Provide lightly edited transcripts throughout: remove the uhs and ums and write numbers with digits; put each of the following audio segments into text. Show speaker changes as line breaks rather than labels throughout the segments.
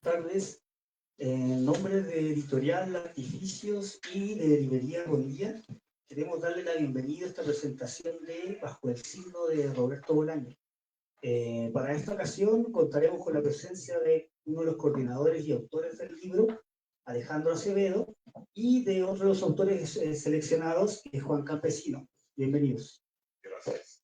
Tardes. En nombre de Editorial Artificios y de Librería Bonilla, queremos darle la bienvenida a esta presentación de Bajo el signo de Roberto Bolaño. Para esta ocasión contaremos con la presencia de uno de los coordinadores y autores del libro, Alejandro Acevedo, y de otro de los autores seleccionados, Juan Campesino. Bienvenidos.
Gracias.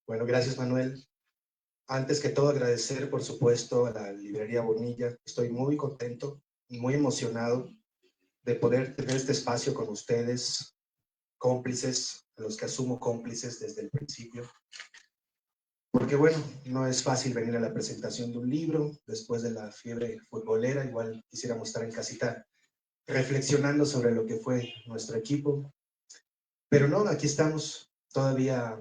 Bueno, gracias, Manuel. Antes que todo, agradecer, por supuesto, a la Librería Bonilla. Estoy muy contento y muy emocionado de poder tener este espacio con ustedes, cómplices, a los que asumo cómplices desde el principio. Porque, bueno, no es fácil venir a la presentación de un libro después de la fiebre futbolera. Igual quisiéramos estar en casita reflexionando sobre lo que fue nuestro equipo. Pero no, aquí estamos todavía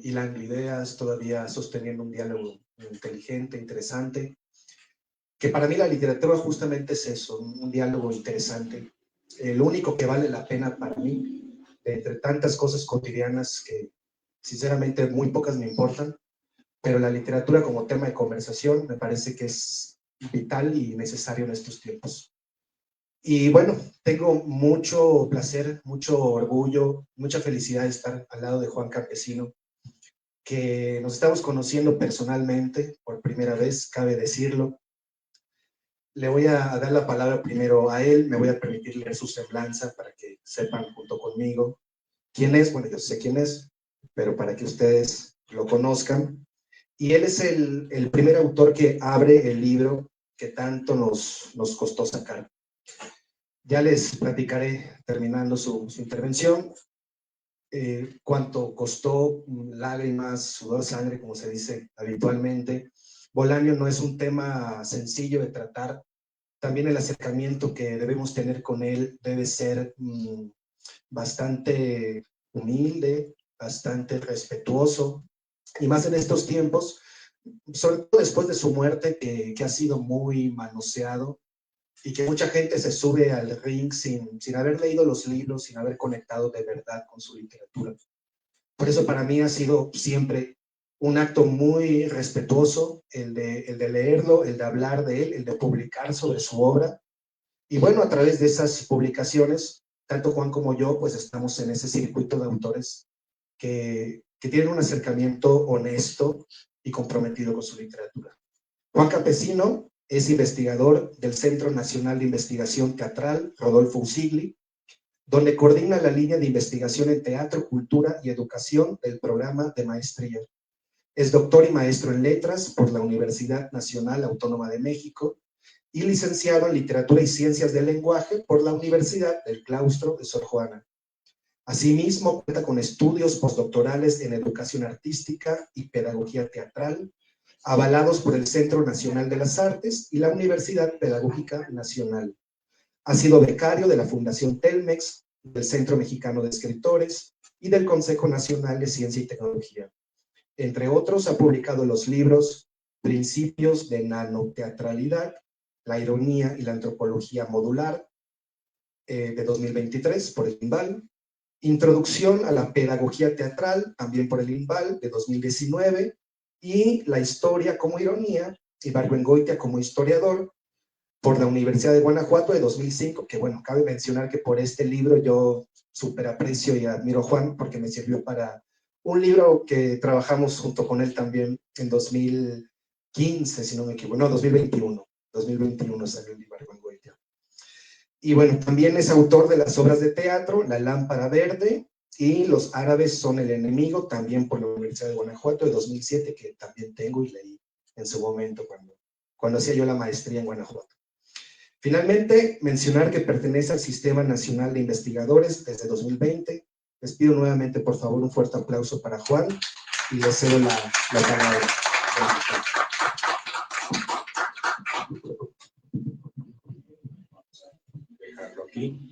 hilando ideas, todavía sosteniendo un diálogo inteligente, interesante, que para mí la literatura justamente es eso, un diálogo interesante. Lo único que vale la pena para mí, de entre tantas cosas cotidianas que sinceramente muy pocas me importan, pero la literatura como tema de conversación me parece que es vital y necesario en estos tiempos. Y bueno, tengo mucho placer, mucho orgullo, mucha felicidad de estar al lado de Juan Campesino, que nos estamos conociendo personalmente por primera vez, cabe decirlo. Le voy a dar la palabra primero a él, me voy a permitir leer su semblanza para que sepan junto conmigo quién es. Bueno, yo sé quién es, pero para que ustedes lo conozcan. Y él es el primer autor que abre el libro que tanto nos costó sacar. Ya les platicaré, terminando su intervención, cuánto costó, lágrimas, sudor, sangre, como se dice habitualmente. Bolaño no es un tema sencillo de tratar. También el acercamiento que debemos tener con él debe ser bastante humilde, bastante respetuoso, y más en estos tiempos, sobre todo después de su muerte, que ha sido muy manoseado, y que mucha gente se sube al ring sin haber leído los libros, sin haber conectado de verdad con su literatura. Por eso para mí ha sido siempre un acto muy respetuoso el de leerlo, el de hablar de él, el de publicar sobre su obra. Y bueno, a través de esas publicaciones, tanto Juan como yo, pues estamos en ese circuito de autores que tienen un acercamiento honesto y comprometido con su literatura. Juan Campesino es investigador del Centro Nacional de Investigación Teatral Rodolfo Usigli, donde coordina la línea de investigación en teatro, cultura y educación del programa de maestría. Es doctor y maestro en letras por la Universidad Nacional Autónoma de México y licenciado en literatura y ciencias del lenguaje por la Universidad del Claustro de Sor Juana. Asimismo, cuenta con estudios postdoctorales en educación artística y pedagogía teatral, avalados por el Centro Nacional de las Artes y la Universidad Pedagógica Nacional. Ha sido becario de la Fundación Telmex, del Centro Mexicano de Escritores y del Consejo Nacional de Ciencia y Tecnología. Entre otros, ha publicado los libros Principios de Nanoteatralidad, La Ironía y la Antropología Modular, de 2023, por el INVAL, Introducción a la Pedagogía Teatral, también por el INVAL, de 2019, y La Historia como Ironía, Ibargüengoitia como historiador, por la Universidad de Guanajuato, de 2005, que bueno, cabe mencionar que por este libro yo súper aprecio y admiro a Juan, porque me sirvió para un libro que trabajamos junto con él también en 2015, si no me equivoco, no, 2021 salió el Ibargüengoitia. Y bueno, también es autor de las obras de teatro La Lámpara Verde y Los Árabes son el enemigo, también por la Universidad de Guanajuato, de 2007, que también tengo y leí en su momento cuando hacía yo la maestría en Guanajuato. Finalmente, mencionar que pertenece al Sistema Nacional de Investigadores desde 2020. Les pido nuevamente, por favor, un fuerte aplauso para Juan y le cedo la palabra.
Dejarlo aquí.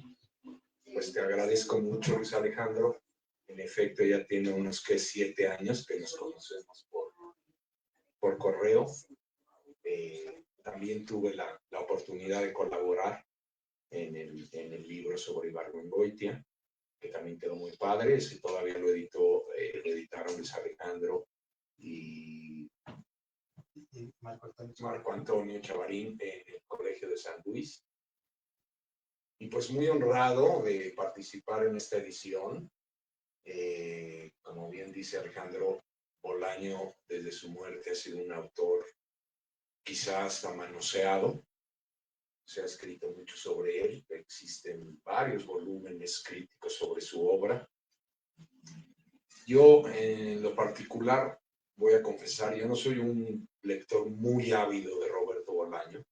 Pues te agradezco mucho, Luis Alejandro. En efecto, ya tiene unos 7 años que nos conocemos por correo. También tuve la oportunidad de colaborar en el libro sobre Ibargüengoitia, que también quedó muy padre. Ese todavía lo editaron Luis Alejandro y Marco Antonio Chavarín en el Colegio de San Luis. Y pues muy honrado de participar en esta edición. Como bien dice Alejandro, Bolaño desde su muerte ha sido un autor quizás hasta manoseado. Se ha escrito mucho sobre él, existen varios volúmenes críticos sobre su obra. Yo, en lo particular, voy a confesar, yo no soy un lector muy ávido de Roberto Bolaño.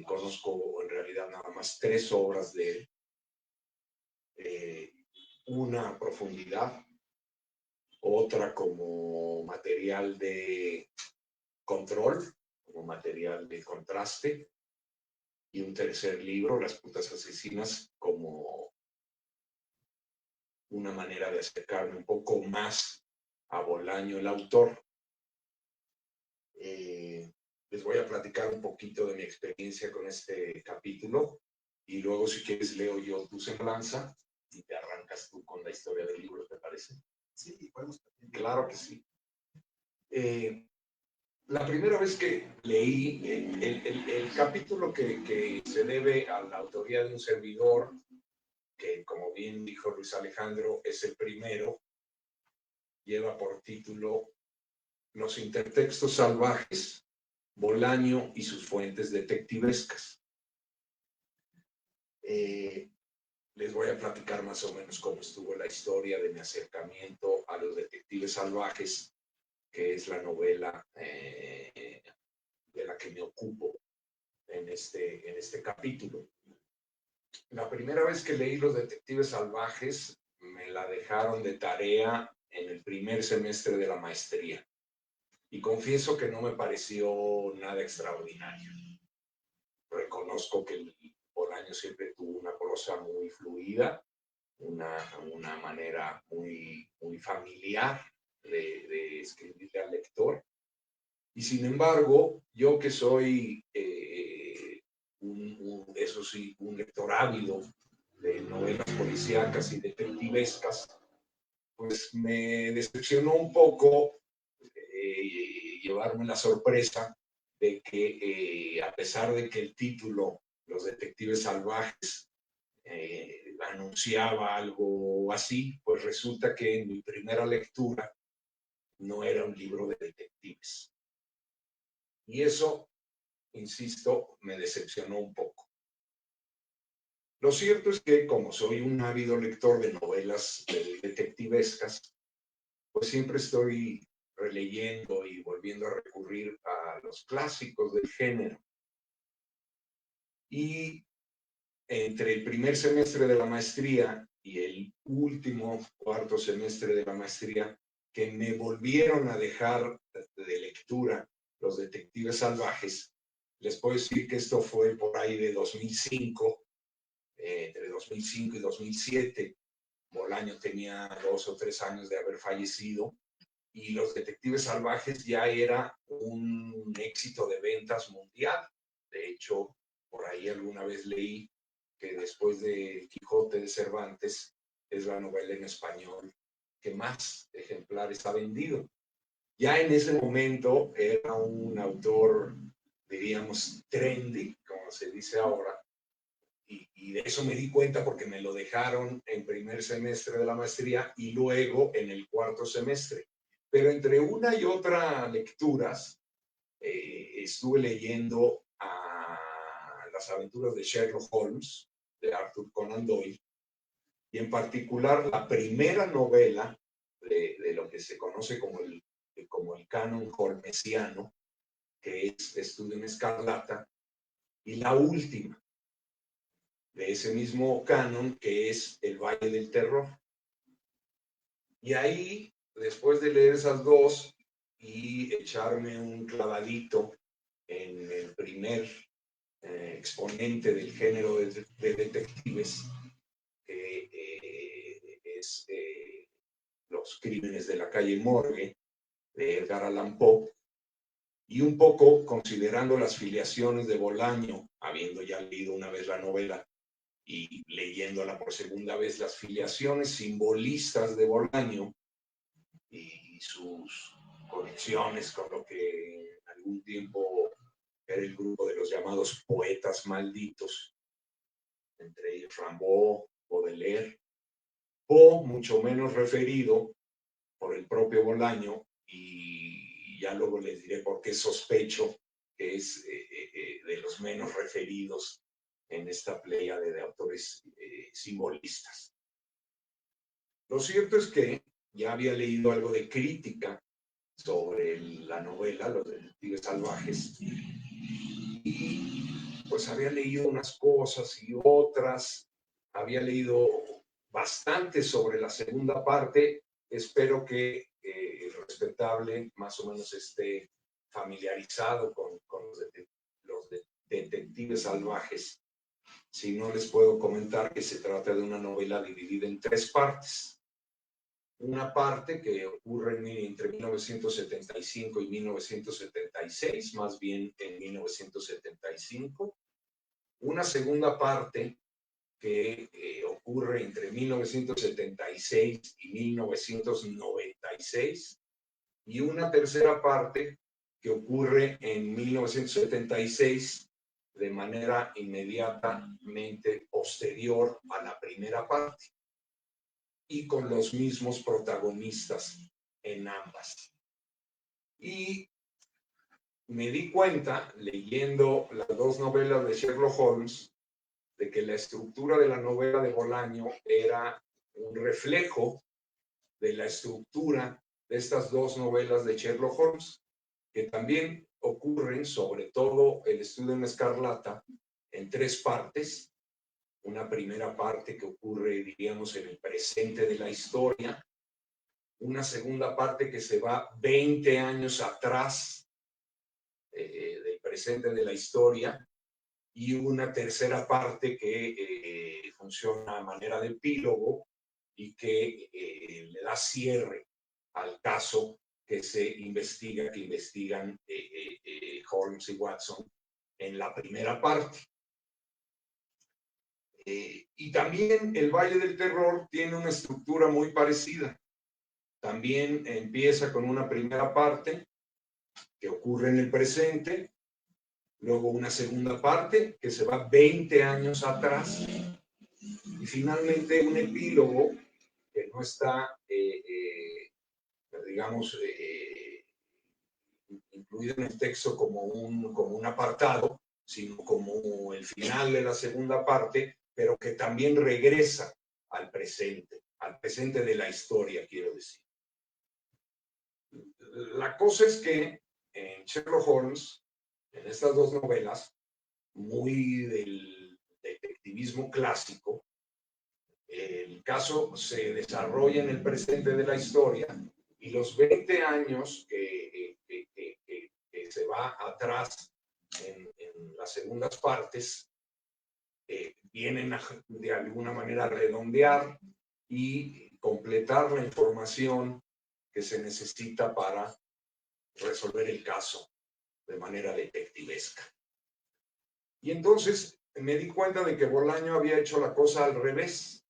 Conozco en realidad nada más 3 obras de él. Una a profundidad, otra como material de control, como material de contraste, y un tercer libro, Las putas asesinas, como una manera de acercarme un poco más a Bolaño, el autor. Les voy a platicar un poquito de mi experiencia con este capítulo y luego, si quieres, leo yo tu semblanza y te arrancas tú con la historia del libro, ¿te parece?
Sí, podemos.
Claro que sí. La primera vez que leí el capítulo que se debe a la autoría de un servidor, que como bien dijo Luis Alejandro, es el primero, lleva por título Los intertextos salvajes, Bolaño y sus fuentes detectivescas. Les voy a platicar más o menos cómo estuvo la historia de mi acercamiento a los detectives salvajes, que es la novela de la que me ocupo en este capítulo. La primera vez que leí Los detectives salvajes me la dejaron de tarea en el primer semestre de la maestría y confieso que no me pareció nada extraordinario. Reconozco que el Bolaño siempre tuvo una prosa muy fluida, una manera muy familiar de escribirle al lector. Y sin embargo, yo que soy, eso sí, un lector ávido de novelas policíacas y detectivescas, pues me decepcionó un poco llevarme la sorpresa de que, a pesar de que el título, Los detectives salvajes, anunciaba algo así, pues resulta que en mi primera lectura no era un libro de detectives. Y eso, insisto, me decepcionó un poco. Lo cierto es que, como soy un ávido lector de novelas detectivescas, pues siempre estoy releyendo y volviendo a recurrir a los clásicos del género. Y entre el primer semestre de la maestría y el último cuarto semestre de la maestría, que me volvieron a dejar de lectura Los detectives salvajes, les puedo decir que esto fue por ahí de 2005, entre 2005 y 2007. Bolaño tenía 2 o 3 años de haber fallecido y Los detectives salvajes ya era un éxito de ventas mundial. De hecho, por ahí alguna vez leí que después de Quijote de Cervantes es la novela en español que más ejemplares ha vendido. Ya en ese momento era un autor, diríamos, trendy, como se dice ahora, y de eso me di cuenta porque me lo dejaron en primer semestre de la maestría y luego en el cuarto semestre. Pero entre una y otra lecturas, estuve leyendo a Las aventuras de Sherlock Holmes, de Arthur Conan Doyle, y en particular la primera novela de lo que se conoce como el canon holmesiano, que es Estudio en Escarlata, y la última de ese mismo canon, que es El Valle del Terror. Y ahí, después de leer esas dos y echarme un clavadito en el primer exponente del género de detectives, que es Los crímenes de la calle Morgue, de Edgar Allan Poe, y un poco considerando las filiaciones de Bolaño, habiendo ya leído una vez la novela, y leyéndola por segunda vez, las filiaciones simbolistas de Bolaño y sus conexiones con lo que en algún tiempo era el grupo de los llamados poetas malditos, entre ellos Rimbaud, Baudelaire, o mucho menos referido por el propio Bolaño, y ya luego les diré por qué sospecho que es de los menos referidos en esta pléyade de autores simbolistas. Lo cierto es que ya había leído algo de crítica sobre la novela, Los Detectives Salvajes, y pues había leído unas cosas y otras, había leído bastante sobre la segunda parte. Espero que el respetable más o menos esté familiarizado con los Detectives Salvajes. Si no, les puedo comentar que se trata de una novela dividida en 3 partes. Una parte que ocurre entre 1975 y 1976, más bien en 1975. Una segunda parte que ocurre entre 1976 y 1996. Y una tercera parte que ocurre en 1976 de manera inmediatamente posterior a la primera parte y con los mismos protagonistas en ambas. Y me di cuenta, leyendo las 2 novelas de Sherlock Holmes, de que la estructura de la novela de Bolaño era un reflejo de la estructura de estas 2 novelas de Sherlock Holmes, que también ocurren, sobre todo El Estudio en Escarlata, en 3 partes. Una primera parte que ocurre, diríamos, en el presente de la historia. Una segunda parte que se va 20 años atrás del presente de la historia. Y una tercera parte que funciona a manera de epílogo y que le da cierre al caso que investigan Holmes y Watson en la primera parte. Y también El Valle del Terror tiene una estructura muy parecida. También empieza con una primera parte que ocurre en el presente, luego una segunda parte que se va 20 años atrás, y finalmente un epílogo que no está, digamos, incluido en el texto como un apartado, sino como el final de la segunda parte, pero que también regresa al presente de la historia, quiero decir. La cosa es que en Sherlock Holmes, en estas 2 novelas, muy del detectivismo clásico, el caso se desarrolla en el presente de la historia y los 20 años que se va atrás en las segundas partes vienen de alguna manera a redondear y completar la información que se necesita para resolver el caso de manera detectivesca. Y entonces me di cuenta de que Bolaño había hecho la cosa al revés.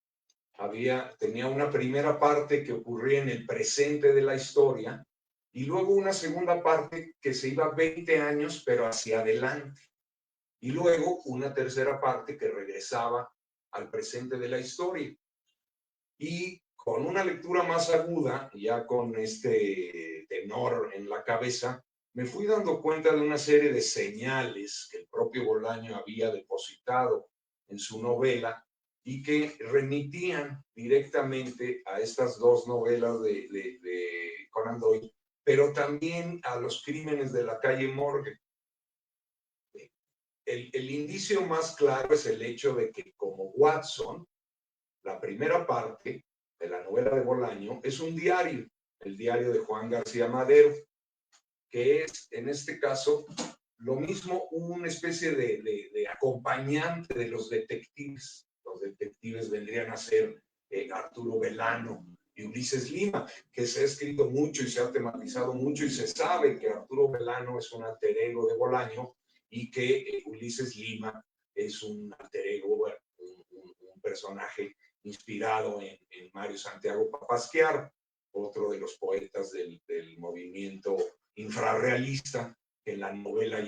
Tenía una primera parte que ocurría en el presente de la historia y luego una segunda parte que se iba 20 años pero hacia adelante. Y luego una tercera parte que regresaba al presente de la historia. Y con una lectura más aguda, ya con este tenor en la cabeza, me fui dando cuenta de una serie de señales que el propio Bolaño había depositado en su novela y que remitían directamente a estas 2 novelas de Conan Doyle, pero también a Los Crímenes de la Calle Morgue. El indicio más claro es el hecho de que, como Watson, la primera parte de la novela de Bolaño es un diario, el diario de Juan García Madero, que es, en este caso, lo mismo una especie de acompañante de los detectives. Los detectives vendrían a ser Arturo Belano y Ulises Lima, que se ha escrito mucho y se ha tematizado mucho y se sabe que Arturo Belano es un alter ego de Bolaño y que Ulises Lima es un alter ego, personaje inspirado en Mario Santiago Papasquiaro, otro de los poetas del movimiento infrarrealista, que en la novela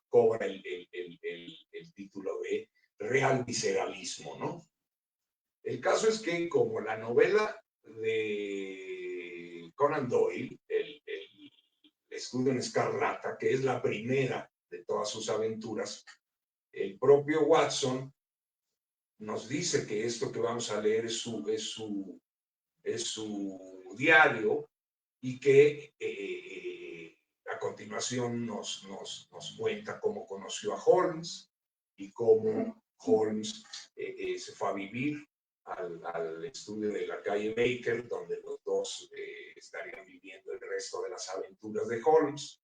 cobra el título de real visceralismo, ¿no? El caso es que como la novela de Conan Doyle, el Estudio en Escarlata, que es la primera de todas sus aventuras, el propio Watson nos dice que esto que vamos a leer es su diario, y que a continuación nos cuenta cómo conoció a Holmes y cómo Holmes se fue a vivir al estudio de la calle Baker, donde los dos estarían viviendo el resto de las aventuras de Holmes.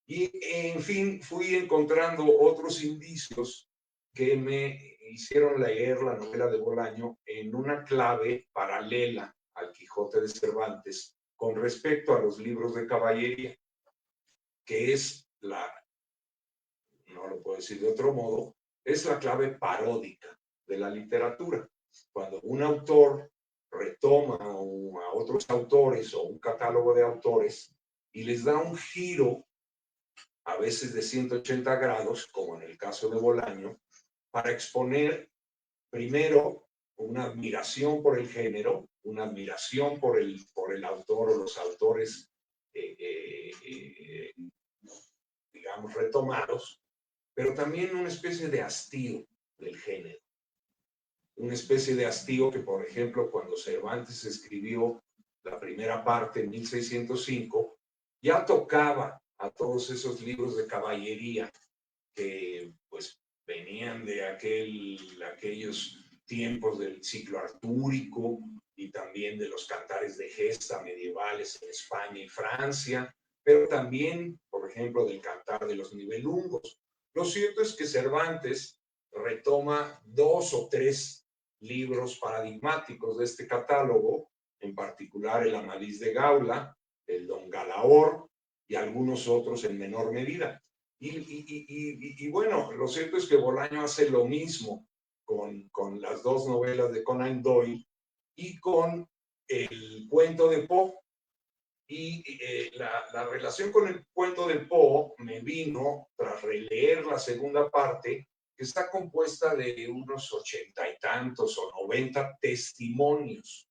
Y, en fin, fui encontrando otros indicios que me hicieron leer la novela de Bolaño en una clave paralela al Quijote de Cervantes con respecto a los libros de caballería, que es no lo puedo decir de otro modo, es la clave paródica de la literatura. Cuando un autor retoma a otros autores o un catálogo de autores y les da un giro, a veces de 180 grados, como en el caso de Bolaño, para exponer primero una admiración por el género, una admiración por el autor o los autores, digamos, retomados, pero también una especie de hastío del género. Una especie de hastío que, por ejemplo, cuando Cervantes escribió la primera parte en 1605, ya tocaba a todos esos libros de caballería que pues venían de aquellos tiempos del ciclo artúrico y también de los cantares de gesta medievales en España y Francia, pero también, por ejemplo, del cantar de los nivelungos. Lo cierto es que Cervantes retoma 2 o 3 libros paradigmáticos de este catálogo, en particular el Amadís de Gaula, el Don Galaor y algunos otros en menor medida. Y bueno, lo cierto es que Bolaño hace lo mismo con las 2 novelas de Conan Doyle y con el cuento de Poe. Y la relación con el cuento de Poe me vino tras releer la segunda parte, que está compuesta de unos 80 y tantos o 90 testimonios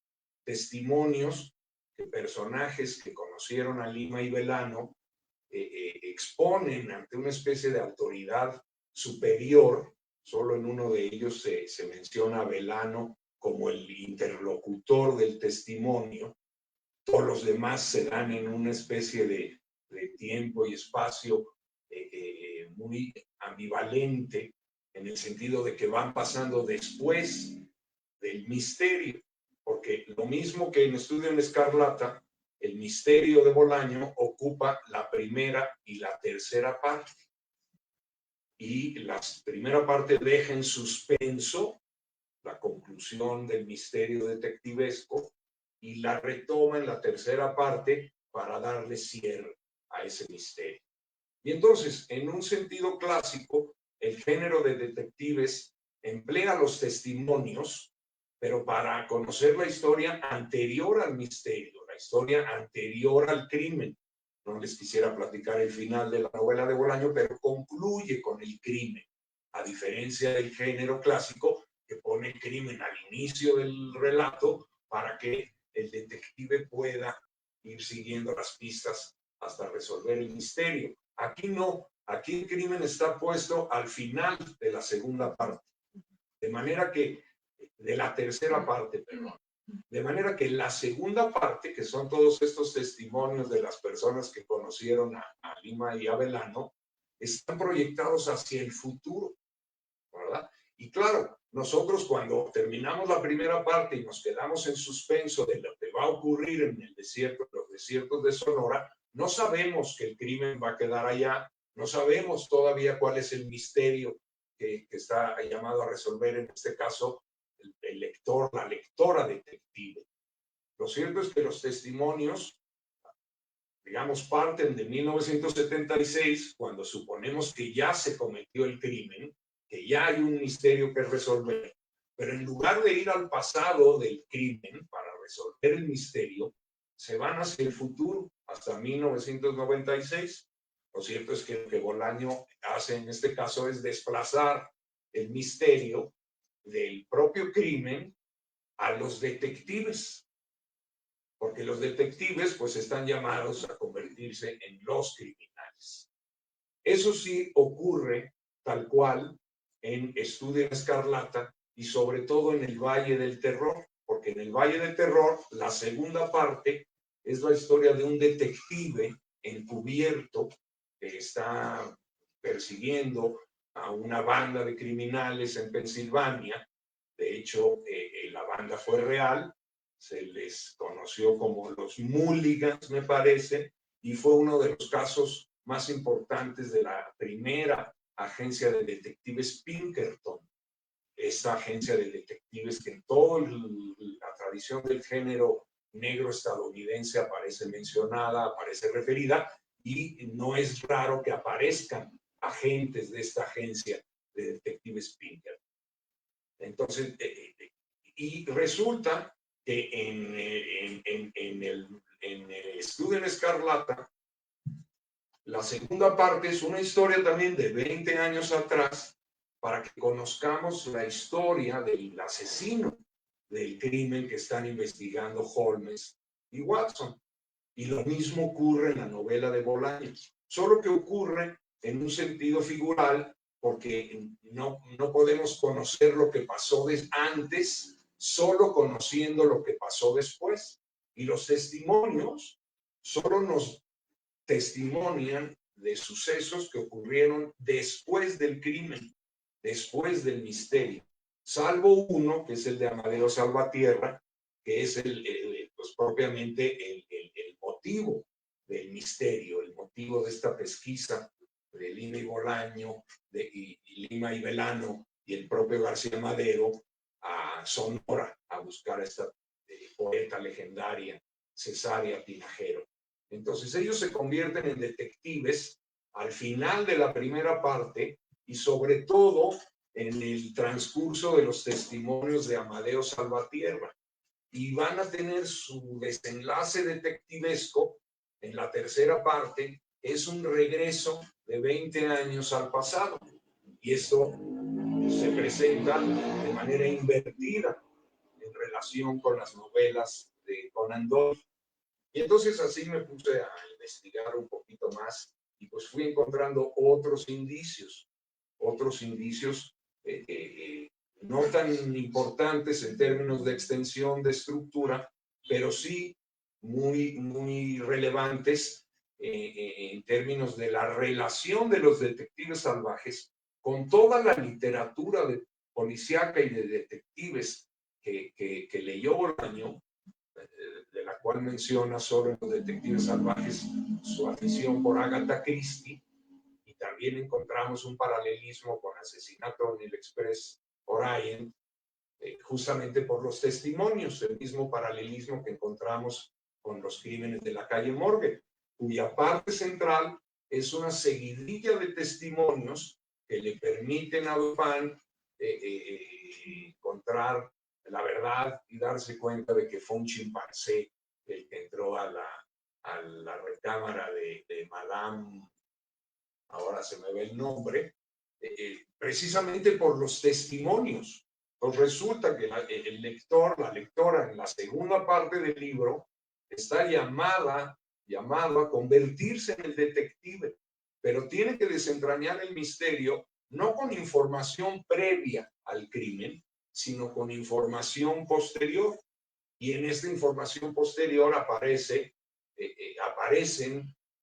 que personajes que conocieron a Lima y Velano exponen ante una especie de autoridad superior. Solo en uno de ellos se menciona a Velano como el interlocutor del testimonio. Todos los demás se dan en una especie de tiempo y espacio muy ambivalente, en el sentido de que van pasando después del misterio, porque lo mismo que en Estudio en Escarlata, el misterio de Bolaño ocupa la primera y la tercera parte. Y la primera parte deja en suspenso la conclusión del misterio detectivesco y la retoma en la tercera parte para darle cierre a ese misterio. Y entonces, en un sentido clásico, el género de detectives emplea los testimonios, pero para conocer la historia anterior al misterio, la historia anterior al crimen. No les quisiera platicar el final de la novela de Bolaño, pero concluye con el crimen, a diferencia del género clásico que pone el crimen al inicio del relato para que el detective pueda ir siguiendo las pistas hasta resolver el misterio. Aquí no, aquí el crimen está puesto al final de la segunda parte, de manera que, de la tercera parte, perdón. De manera que la segunda parte, que son todos estos testimonios de las personas que conocieron a Lima y a Velano, están proyectados hacia el futuro, ¿verdad? Y claro, nosotros cuando terminamos la primera parte y nos quedamos en suspenso de lo que va a ocurrir en el desierto, en los desiertos de Sonora, no sabemos que el crimen va a quedar allá, no sabemos todavía cuál es el misterio que está llamado a resolver, en este caso, el lector, la lectora detective. Lo cierto es que los testimonios, digamos, parten de 1976, cuando suponemos que ya se cometió el crimen, que ya hay un misterio que resolver, Pero en lugar de ir al pasado del crimen para resolver el misterio, se van hacia el futuro, hasta 1996. Lo cierto es que lo que Bolaño hace en este caso es desplazar el misterio del propio crimen a los detectives, porque los detectives pues están llamados a convertirse en los criminales. Eso sí ocurre tal cual en Estudio en Escarlata y sobre todo en el Valle del Terror, porque en el Valle del Terror la segunda parte es la historia de un detective encubierto que está persiguiendo a una banda de criminales en Pensilvania. De hecho, la banda fue real, se les conoció como los Mulligans, me parece, y fue uno de los casos más importantes de la primera agencia de detectives Pinkerton. Esta agencia de detectives que en toda la tradición del género negro estadounidense aparece mencionada, aparece referida, y no es raro que aparezcan agentes de esta agencia de detectives Pinkerton. Entonces, y resulta que en el Estudio en Escarlata, la segunda parte es una historia también de 20 años atrás, para que conozcamos la historia del asesino del crimen que están investigando Holmes y Watson. Y lo mismo ocurre en la novela de Bolaño, solo que ocurre en un sentido figural, porque no podemos conocer lo que pasó antes, solo conociendo lo que pasó después. Y los testimonios solo nos testimonian de sucesos que ocurrieron después del crimen, después del misterio, salvo uno, que es el de Amadeo Salvatierra, que es pues propiamente el motivo del misterio, el motivo de esta pesquisa de Lima y Bolaño, y Lima y Velano, y el propio García Madero a Sonora a buscar a esta poeta legendaria, Cesárea Tinajero. Entonces ellos se convierten en detectives al final de la primera parte y sobre todo en el transcurso de los testimonios de Amadeo Salvatierra. Y van a tener su desenlace detectivesco en la tercera parte, es un regreso de 20 años al pasado. Y esto se presenta de manera invertida en relación con las novelas de Conan Doyle. Y entonces así me puse a investigar un poquito más y pues fui encontrando otros indicios no tan importantes en términos de extensión de estructura, pero sí muy relevantes en términos de la relación de los detectives salvajes con toda la literatura de policíaca y de detectives que leyó Bolaño, de la cual menciona solo en Los Detectives Salvajes su afición por Agatha Christie, y también encontramos un paralelismo con Asesinato en el Express Orient, justamente por los testimonios, el mismo paralelismo que encontramos con los crímenes de la calle Morgue, cuya parte central es una seguidilla de testimonios que le permiten a Dupin encontrar la verdad y darse cuenta de que fue un chimpancé el que entró a la recámara de Madame, ahora se me ve el nombre, precisamente por los testimonios. Pues resulta que el lector, la lectora en la segunda parte del libro está llamado a convertirse en el detective, pero tiene que desentrañar el misterio no con información previa al crimen, sino con información posterior. Y en esta información posterior aparecen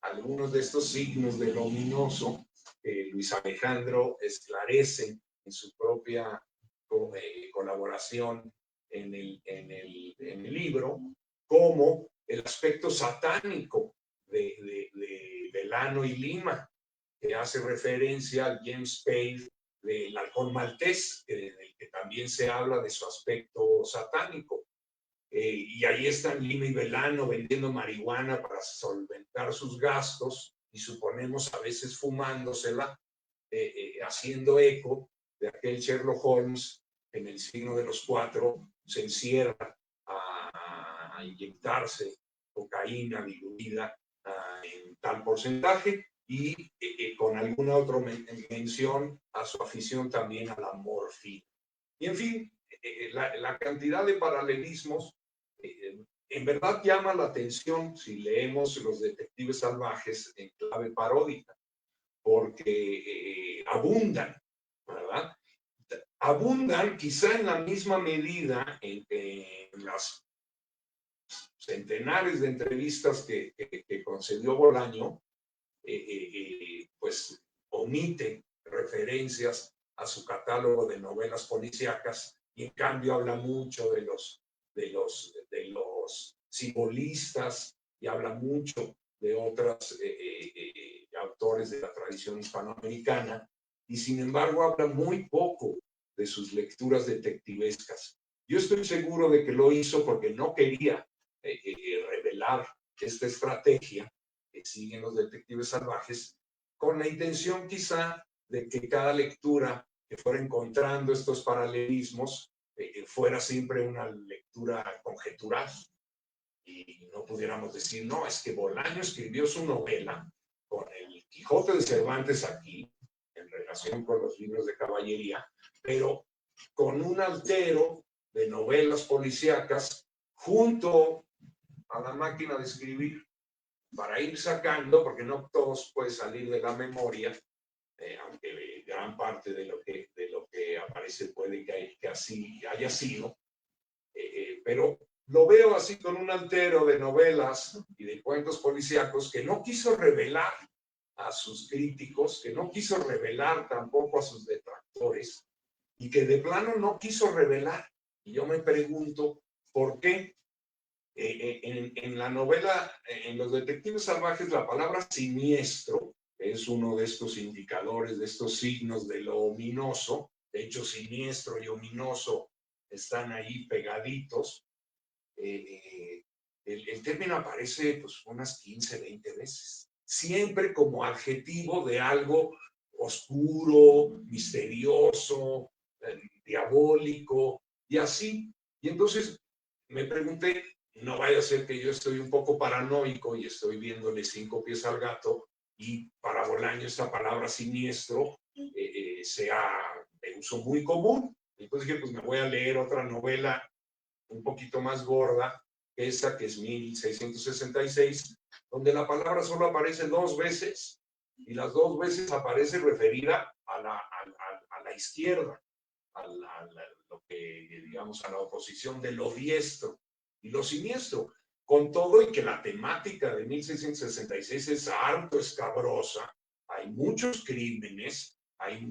algunos de estos signos del ominoso que Luis Alejandro esclarece en su propia colaboración en el libro, como el aspecto satánico de Velano y Lima, que hace referencia al James Spade del Halcón Maltés, del que también se habla de su aspecto satánico. Y ahí están Lima y Velano vendiendo marihuana para solventar sus gastos, y suponemos a veces fumándosela, haciendo eco de aquel Sherlock Holmes en el signo de los cuatro se encierra a inyectarse cocaína diluida en tal porcentaje y con alguna otra mención a su afición también a la morfina. Y en fin, la cantidad de paralelismos en verdad llama la atención si leemos Los Detectives Salvajes en clave paródica, porque abundan, ¿verdad? Abundan quizá en la misma medida en las centenares de entrevistas que concedió Bolaño, pues omite referencias a su catálogo de novelas policíacas y en cambio habla mucho de los simbolistas y habla mucho de otros autores de la tradición hispanoamericana y sin embargo habla muy poco de sus lecturas detectivescas. Yo estoy seguro de que lo hizo porque no quería revelar esta estrategia que siguen los detectives salvajes, con la intención quizá de que cada lectura que fuera encontrando estos paralelismos fuera siempre una lectura conjetural y no pudiéramos decir, no, es que Bolaño escribió su novela con el Quijote de Cervantes aquí, en relación con los libros de caballería, pero con un altero de novelas policíacas junto a la máquina de escribir para ir sacando, porque no todos puede salir de la memoria, aunque gran parte de lo que aparece puede que así haya sido, pero lo veo así con un altero de novelas y de cuentos policíacos que no quiso revelar a sus críticos, que no quiso revelar tampoco a sus detractores y que de plano no quiso revelar. Y yo me pregunto, ¿por qué? En la novela, en Los Detectives Salvajes, la palabra siniestro es uno de estos indicadores, de estos signos de lo ominoso. De hecho, siniestro y ominoso están ahí pegaditos. El término aparece pues unas 15, 20 veces. Siempre como adjetivo de algo oscuro, misterioso, diabólico y así. Y entonces me pregunté, no vaya a ser que yo estoy un poco paranoico y estoy viéndole 5 pies al gato y para Bolaño esta palabra siniestro sea de uso muy común. Entonces dije, pues me voy a leer otra novela un poquito más gorda, esa que es 1666, donde la palabra solo aparece 2 veces y las 2 veces aparece referida a la izquierda, lo que digamos a la oposición de lo diestro y lo siniestro, con todo y que la temática de 1666 es harto escabrosa, hay muchos crímenes, hay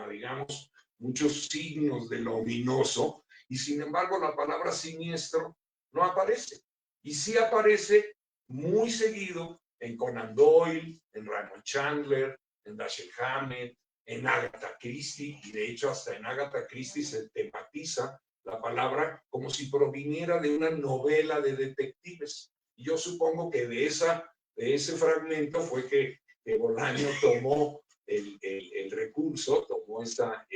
digamos, muchos signos de lo ominoso, y sin embargo la palabra siniestro no aparece. Y sí aparece muy seguido en Conan Doyle, en Raymond Chandler, en Dashiell Hammett, en Agatha Christie, y de hecho hasta en Agatha Christie se tematiza la palabra como si proviniera de una novela de detectives. Y yo supongo que de ese fragmento fue que Bolaño tomó el recurso, tomó esta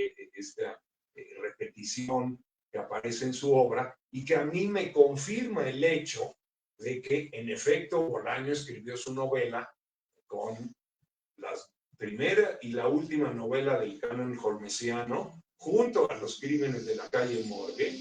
repetición que aparece en su obra y que a mí me confirma el hecho de que en efecto Bolaño escribió su novela con las primera y la última novela del canon holmesiano, junto a Los Crímenes de la Calle Morgue,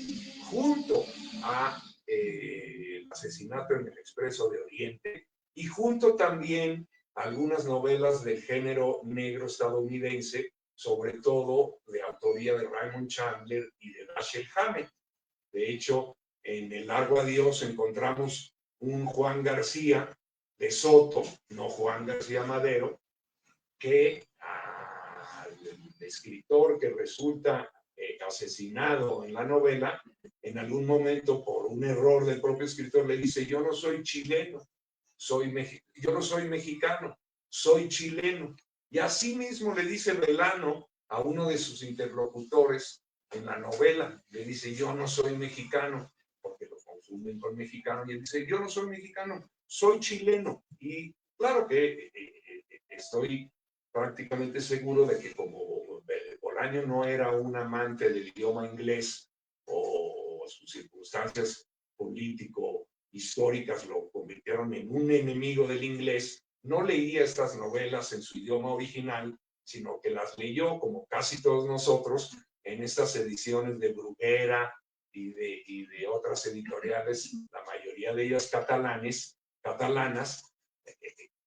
junto a El Asesinato en el Expreso de Oriente y junto también a algunas novelas del género negro estadounidense, sobre todo de autoría de Raymond Chandler y de Dashiell Hammett. De hecho, en El Largo Adiós encontramos un Juan García de Soto, no Juan García Madero, que el escritor que resulta asesinado en la novela, en algún momento por un error del propio escritor le dice, yo no soy chileno, yo no soy mexicano, soy chileno. Y así mismo le dice Belano a uno de sus interlocutores en la novela, le dice, yo no soy mexicano, porque lo confunden con mexicano, y él dice, yo no soy mexicano, soy chileno. Y claro que estoy prácticamente seguro de que como Bolaño no era un amante del idioma inglés o sus circunstancias político-históricas lo convirtieron en un enemigo del inglés, no leía estas novelas en su idioma original, sino que las leyó, como casi todos nosotros, en estas ediciones de Bruguera y de otras editoriales, la mayoría de ellas catalanas,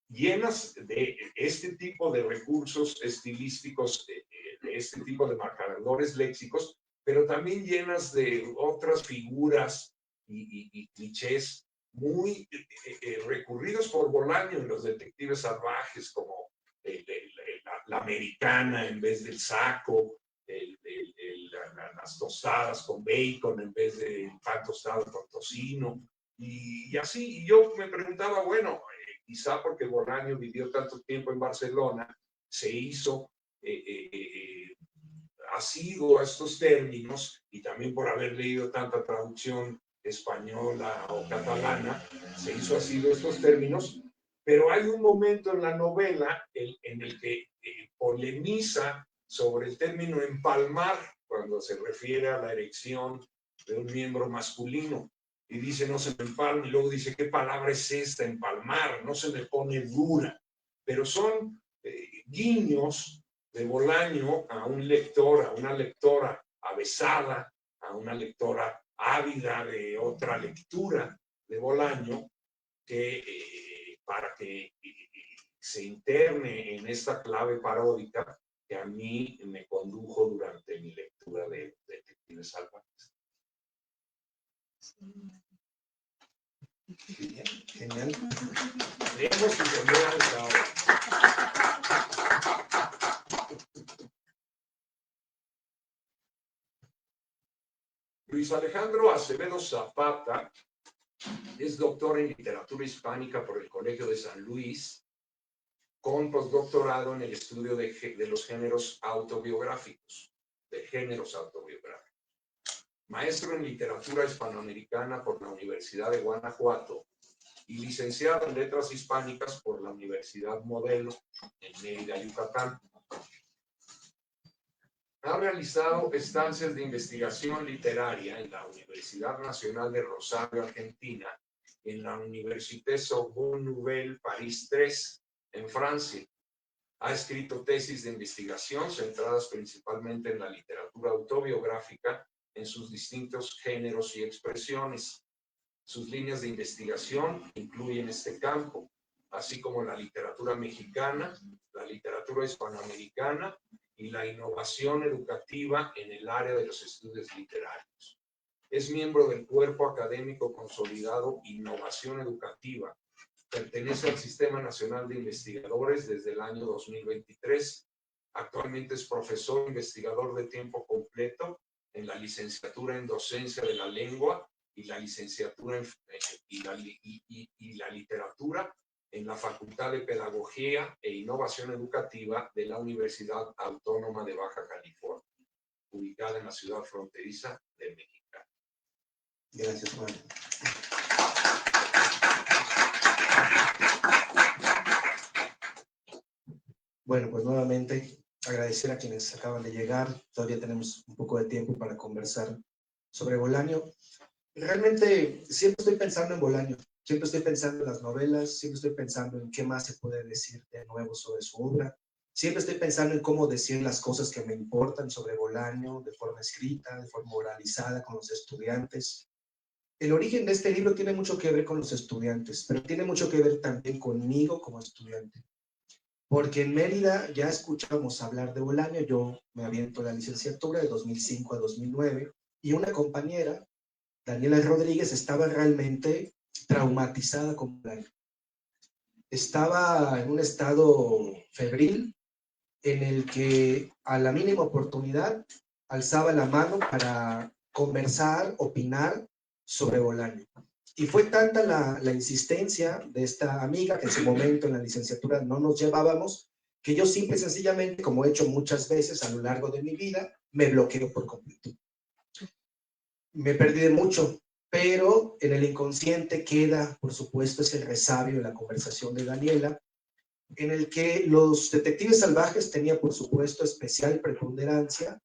llenas de este tipo de recursos estilísticos, de este tipo de marcadores léxicos, pero también llenas de otras figuras y clichés muy recurridos por Bolaño en los detectives salvajes, como la americana en vez del saco, las tostadas con bacon en vez de pan tostado con tocino, y así. Y yo me preguntaba, bueno, quizá porque Bolaño vivió tanto tiempo en Barcelona, se hizo asiduo a estos términos, y también por haber leído tanta traducción española o catalana, se hizo asiduo a estos términos, pero hay un momento en la novela en el que polemiza sobre el término empalmar, cuando se refiere a la erección de un miembro masculino, y dice no se me empalma, y luego dice ¿qué palabra es esta, empalmar? No se me pone dura, pero son guiños de Bolaño a un lector, a una lectora avesada, a una lectora ávida de otra lectura de Bolaño, que para que se interne en esta clave paródica que a mí me condujo durante mi lectura de Detectives Salvajes.
Genial, genial.
Leemos y volvemos ahora. Luis Alejandro Acevedo Zapata es doctor en literatura hispánica por el Colegio de San Luis, con postdoctorado en el estudio de los géneros autobiográficos, Maestro en literatura hispanoamericana por la Universidad de Guanajuato y licenciado en letras hispánicas por la Universidad Modelo en Mérida, Yucatán. Ha realizado estancias de investigación literaria en la Universidad Nacional de Rosario, Argentina, en la Université Sorbonne Nouvelle París III, en Francia. Ha escrito tesis de investigación centradas principalmente en la literatura autobiográfica en sus distintos géneros y expresiones. Sus líneas de investigación incluyen este campo, así como la literatura mexicana, la literatura hispanoamericana y la innovación educativa en el área de los estudios literarios. Es miembro del Cuerpo Académico Consolidado Innovación Educativa. Pertenece al Sistema Nacional de Investigadores desde el año 2023. Actualmente es profesor investigador de tiempo completo en la licenciatura en Docencia de la Lengua y la licenciatura y la literatura en la Facultad de Pedagogía e Innovación Educativa de la Universidad Autónoma de Baja California, ubicada en la ciudad fronteriza de Mexicali.
Gracias, Juan. Bueno, pues nuevamente agradecer a quienes acaban de llegar. Todavía tenemos un poco de tiempo para conversar sobre Bolaño. Realmente siempre estoy pensando en Bolaño, siempre estoy pensando en las novelas, siempre estoy pensando en qué más se puede decir de nuevo sobre su obra. Siempre estoy pensando en cómo decir las cosas que me importan sobre Bolaño de forma escrita, de forma oralizada con los estudiantes. El origen de este libro tiene mucho que ver con los estudiantes, pero tiene mucho que ver también conmigo como estudiante. Porque en Mérida ya escuchábamos hablar de Bolaño, yo me aviento la licenciatura de 2005 a 2009, y una compañera, Daniela Rodríguez, estaba realmente traumatizada con Bolaño. Estaba en un estado febril en el que a la mínima oportunidad alzaba la mano para conversar, opinar sobre Bolaño. Y fue tanta la insistencia de esta amiga, que en su momento en la licenciatura no nos llevábamos, que yo simple y sencillamente, como he hecho muchas veces a lo largo de mi vida, me bloqueo por completo. Me perdí de mucho, pero en el inconsciente queda, por supuesto, ese resabio de la conversación de Daniela, en el que los detectives salvajes tenían, por supuesto, especial preponderancia,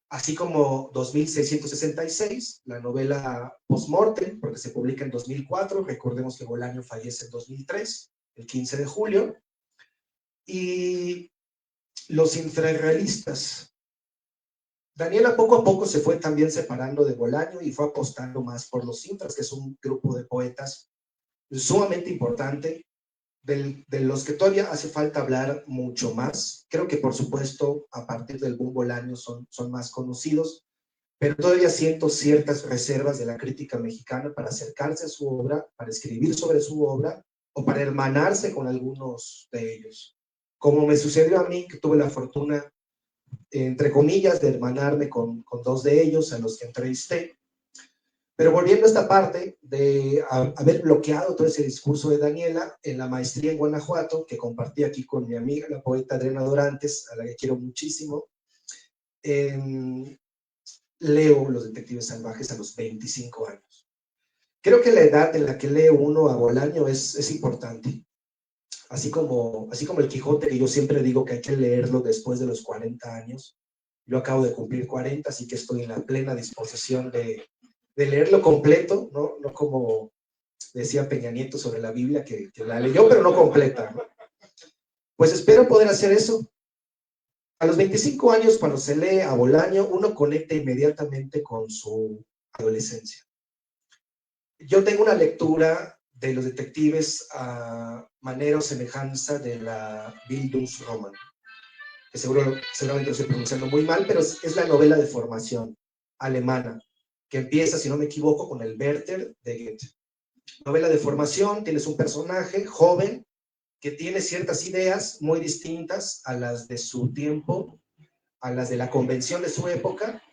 así como 2666, la novela Postmortem, porque se publica en 2004, recordemos que Bolaño fallece en 2003, el 15 de julio, y los infrarrealistas. Daniela poco a poco se fue también separando de Bolaño y fue apostando más por los infras, que es un grupo de poetas sumamente importante, de los que todavía hace falta hablar mucho más. Creo que, por supuesto, a partir del boom Bolaño son más conocidos, pero todavía siento ciertas reservas de la crítica mexicana para acercarse a su obra, para escribir sobre su obra o para hermanarse con algunos de ellos. Como me sucedió a mí, que tuve la fortuna, entre comillas, de hermanarme con dos de ellos, a los que entrevisté. Pero volviendo a esta parte de haber bloqueado todo ese discurso de Daniela en la maestría en Guanajuato, que compartí aquí con mi amiga, la poeta Adriana Dorantes, a la que quiero muchísimo, leo Los Detectives Salvajes a los 25 años. Creo que la edad en la que lee uno a Bolaño es importante. Así como el Quijote, que yo siempre digo que hay que leerlo después de los 40 años. Yo acabo de cumplir 40, así que estoy en la plena disposición de leerlo completo, no como decía Peña Nieto sobre la Biblia, que la leyó pero no completa, ¿no? Pues espero poder hacer eso. A los 25 años, cuando se lee a Bolaño, uno conecta inmediatamente con su adolescencia. Yo tengo una lectura de Los Detectives a manera o semejanza de la Bildungsroman, que seguramente lo estoy pronunciando muy mal, pero es la novela de formación alemana, que empieza, si no me equivoco, con el Werther de Goethe. Novela de formación, tienes un personaje joven que tiene ciertas ideas muy distintas a las de su tiempo, a las de la convención de su época,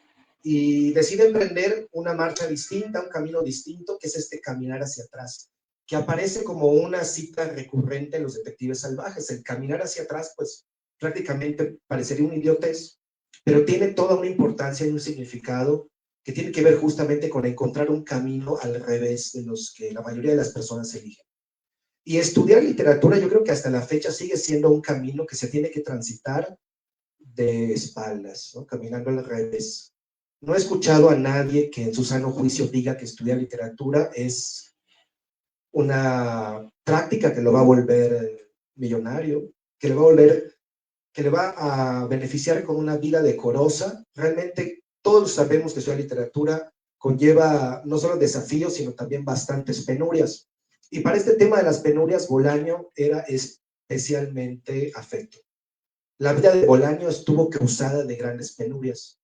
y decide emprender una marcha distinta, un camino distinto, que es este caminar hacia atrás, que aparece como una cita recurrente en Los Detectives Salvajes. El caminar hacia atrás, pues prácticamente parecería una idiotez, pero tiene toda una importancia y un significado que tiene que ver justamente con encontrar un camino al revés de los que la mayoría de las personas eligen. Y estudiar literatura, yo creo que hasta la fecha sigue siendo un camino que se tiene que transitar de espaldas, ¿no? Caminando al revés. No he escuchado a nadie que en su sano juicio diga que estudiar literatura es una práctica que lo va a volver millonario, que le va a beneficiar con una vida decorosa. Realmente todos sabemos que estudiar literatura conlleva no solo desafíos, sino también bastantes penurias. Y para este tema de las penurias, Bolaño era especialmente afecto. La vida de Bolaño estuvo cruzada de grandes penurias.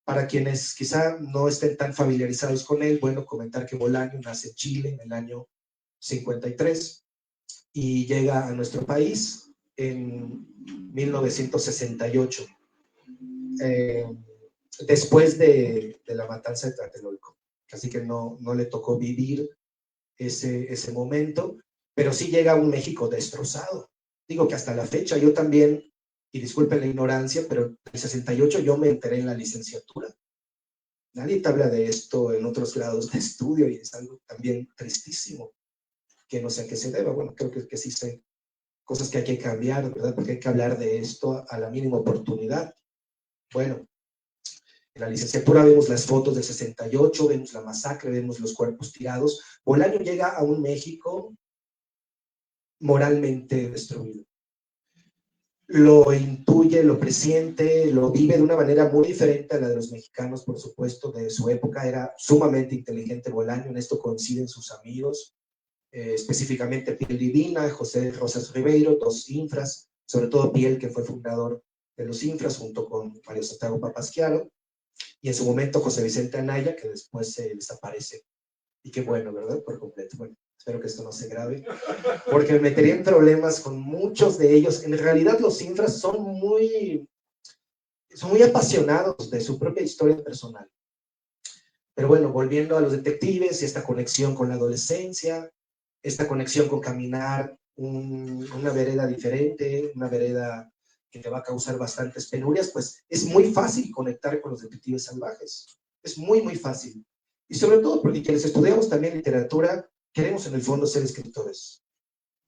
Para quienes quizá no estén tan familiarizados con él, bueno, comentar que Bolaño nace en Chile en el año 53 y llega a nuestro país en 1968, después de la matanza de Tlatelolco. Así que no le tocó vivir ese momento, pero sí llega a un México destrozado. Digo que hasta la fecha yo también, y disculpen la ignorancia, pero en el 68 yo me enteré en la licenciatura. Nadie te habla de esto en otros grados de estudio y es algo también tristísimo, que no sé a qué se deba. Bueno, creo que sí sé cosas que hay que cambiar, ¿verdad? Porque hay que hablar de esto a la mínima oportunidad. Bueno, en la licenciatura vemos las fotos del 68, vemos la masacre, vemos los cuerpos tirados. Bolaño llega a un México moralmente destruido. Lo intuye, lo presiente, lo vive de una manera muy diferente a la de los mexicanos, por supuesto, de su época. Era sumamente inteligente Bolaño, en esto coinciden sus amigos, específicamente Piel Divina, José Rosas Ribeiro, dos infras, sobre todo Piel, que fue fundador de los infras, junto con Mario Santiago Papasquiaro, y en su momento José Vicente Anaya, que después se desaparece. Y qué bueno, ¿verdad? Por completo. Bueno, espero que esto no se grabe, porque me metería en problemas con muchos de ellos. En realidad los infras son muy apasionados de su propia historia personal. Pero bueno, volviendo a Los Detectives y esta conexión con la adolescencia, esta conexión con caminar una vereda diferente, una vereda que te va a causar bastantes penurias, pues es muy fácil conectar con Los Detectives Salvajes. Es muy, muy fácil. Y sobre todo porque quienes estudiamos también literatura, queremos en el fondo ser escritores.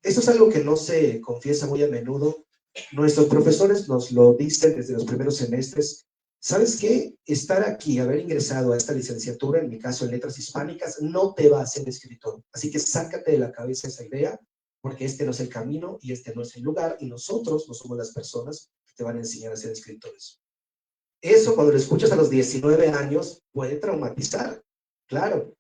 Esto es algo que no se confiesa muy a menudo. Nuestros profesores nos lo dicen desde los primeros semestres. ¿Sabes qué? Estar aquí, haber ingresado a esta licenciatura, en mi caso en Letras Hispánicas, no te va a hacer escritor. Así que sácate de la cabeza esa idea, porque este no es el camino y este no es el lugar, y nosotros no somos las personas que te van a enseñar a ser escritores. Eso, cuando lo escuchas a los 19 años, puede traumatizar, claro.